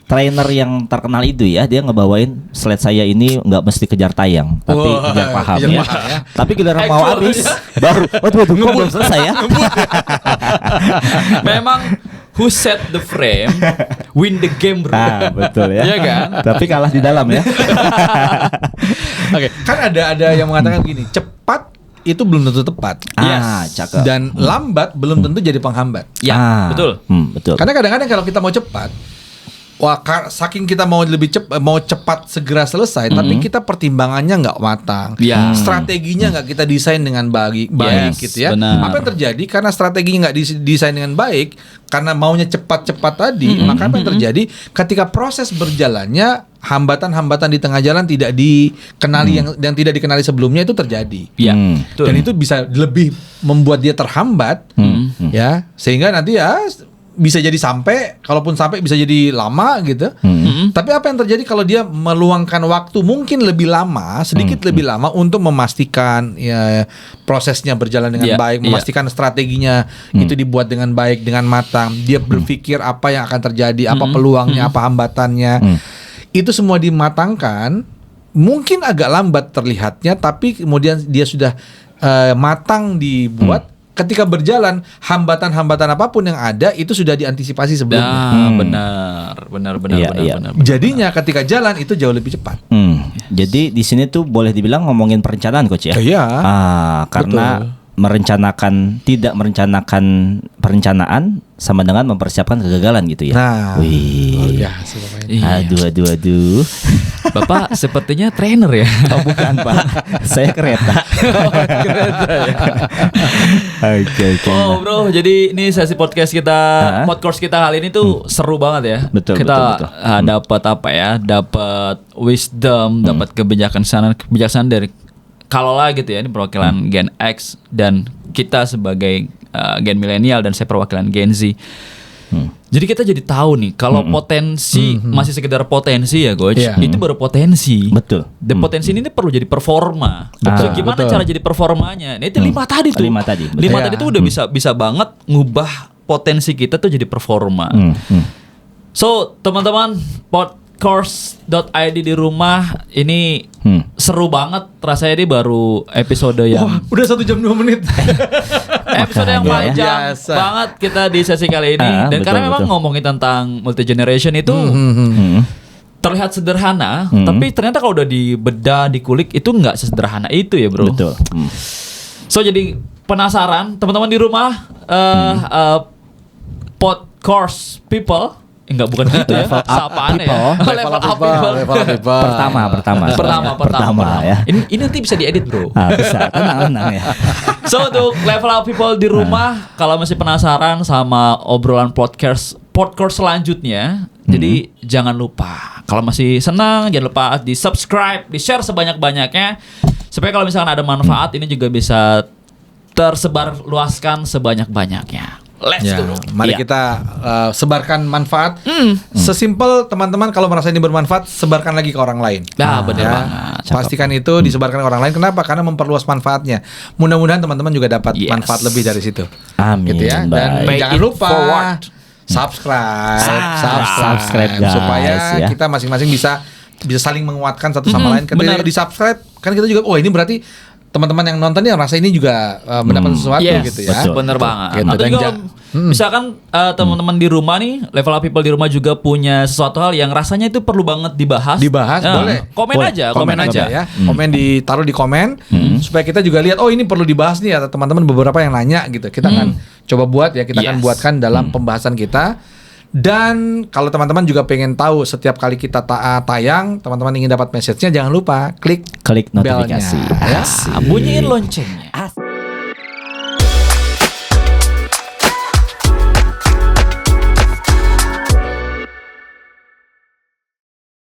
trainer yang terkenal itu ya, dia ngebawain slide saya ini nggak mesti kejar tayang, tapi kejar paham ya. Tapi giliran mau habis baru, waduh belum selesai ya. Memang who set the frame win the game, bro. Betul ya. Iya kan? Tapi kalah di dalam ya. Oke, kan ada yang mengatakan gini, cepat itu belum tentu tepat. Cakep. Dan lambat belum tentu jadi penghambat. Ya, betul. Betul. Karena kadang-kadang kalau kita mau cepat, saking kita mau mau cepat segera selesai, tapi kita pertimbangannya nggak matang, strateginya nggak kita desain dengan baik gitu ya. Benar. Apa yang terjadi karena strateginya nggak didesain dengan baik, karena maunya cepat-cepat tadi, maka apa yang terjadi ketika proses berjalannya hambatan-hambatan di tengah jalan tidak dikenali yang tidak dikenali sebelumnya itu terjadi. Iya. Dan itu bisa lebih membuat dia terhambat, ya sehingga nanti ya bisa jadi kalaupun sampai bisa jadi lama gitu. Tapi apa yang terjadi kalau dia meluangkan waktu mungkin lebih lama, sedikit lebih lama untuk memastikan ya prosesnya berjalan dengan baik, memastikan strateginya itu dibuat dengan baik, dengan matang. Dia berpikir apa yang akan terjadi, apa peluangnya, apa hambatannya. Itu semua dimatangkan. Mungkin agak lambat terlihatnya, tapi kemudian dia sudah matang dibuat. Ketika berjalan, hambatan-hambatan apapun yang ada itu sudah diantisipasi sebelumnya. Benar. Jadinya ketika jalan itu jauh lebih cepat. Jadi di sini tuh boleh dibilang ngomongin perencanaan, coach ya. Iya. Karena tidak merencanakan perencanaan sama dengan mempersiapkan kegagalan gitu ya. Nah, Aduh. Bapak sepertinya trainer ya? Oh bukan Pak, saya kereta. Oke. Oh bro, jadi ini sesi podcast kita kali ini tuh seru banget ya. Betul. Kita dapat apa ya? Dapat wisdom, dapat kebijaksanaan dari kalaulah gitu ya, ini perwakilan Gen X dan kita sebagai Gen milenial dan saya perwakilan Gen Z. Jadi kita jadi tahu nih kalau potensi masih sekedar potensi ya, coach. Itu baru potensi. Betul. Dan potensi ini perlu jadi performa. So, gimana cara jadi performanya? Nah, itu 5 tadi tuh. 5 tadi. 5 tadi tuh udah bisa banget ngubah potensi kita tuh jadi performa. So, teman-teman podcast.id di rumah ini seru banget. Rasanya ini baru episode yang udah 1 jam 2 menit. Episode yang panjang banget kita di sesi kali ini. Dan karena memang ngomongin tentang multi generation itu terlihat sederhana, tapi ternyata kalau udah dibedah, dikulik itu nggak sesederhana itu ya, bro. Betul. So jadi penasaran teman-teman di rumah, podcast people. Enggak, bukan gitu ya. Sapaan ya. Level up people. Pertama ya. Ini nanti bisa diedit, bro. Bisa. Tenang ya. So untuk level up people di rumah, kalau masih penasaran sama obrolan podcast selanjutnya, jadi jangan lupa. Kalau masih senang, jangan lupa di subscribe, di share sebanyak-banyaknya, supaya kalau misalkan ada manfaat ini juga bisa tersebar luaskan sebanyak-banyaknya. Let's Ya, go. mari Iya. kita sebarkan manfaat. Sesimpel teman-teman kalau merasa ini bermanfaat, sebarkan lagi ke orang lain. Nah, benar Ya, banget. pastikan itu disebarkan ke orang lain. Kenapa? Karena memperluas manfaatnya. Mudah-mudahan teman-teman juga dapat Yes. manfaat lebih dari situ. Amin. Gitu ya. Dan Baik. Pay jangan it lupa forward. Subscribe, guys, supaya ya. kita masing-masing bisa saling menguatkan satu sama lain. Ketika benar. di subscribe kan kita juga, oh ini berarti teman-teman yang nonton yang rasa ini juga mendapat sesuatu Yes, gitu ya. betul. bener banget. Gitu. Atau Dan juga misalkan teman-teman di rumah nih, level up people di rumah juga punya sesuatu hal yang rasanya itu perlu banget dibahas. Boleh. Komen Boleh. aja, Komen komen aja. ya. Komen ditaruh di komen supaya kita juga lihat, oh ini perlu dibahas nih, atau teman-teman beberapa yang nanya gitu. Kita akan coba buat ya, kita akan Yes. buatkan dalam pembahasan kita. Dan kalau teman-teman juga pengen tahu setiap kali kita tayang, teman-teman ingin dapat message-nya, jangan lupa klik Klik belnya, notifikasi. ya. Asik. Bunyiin loncengnya. Asik.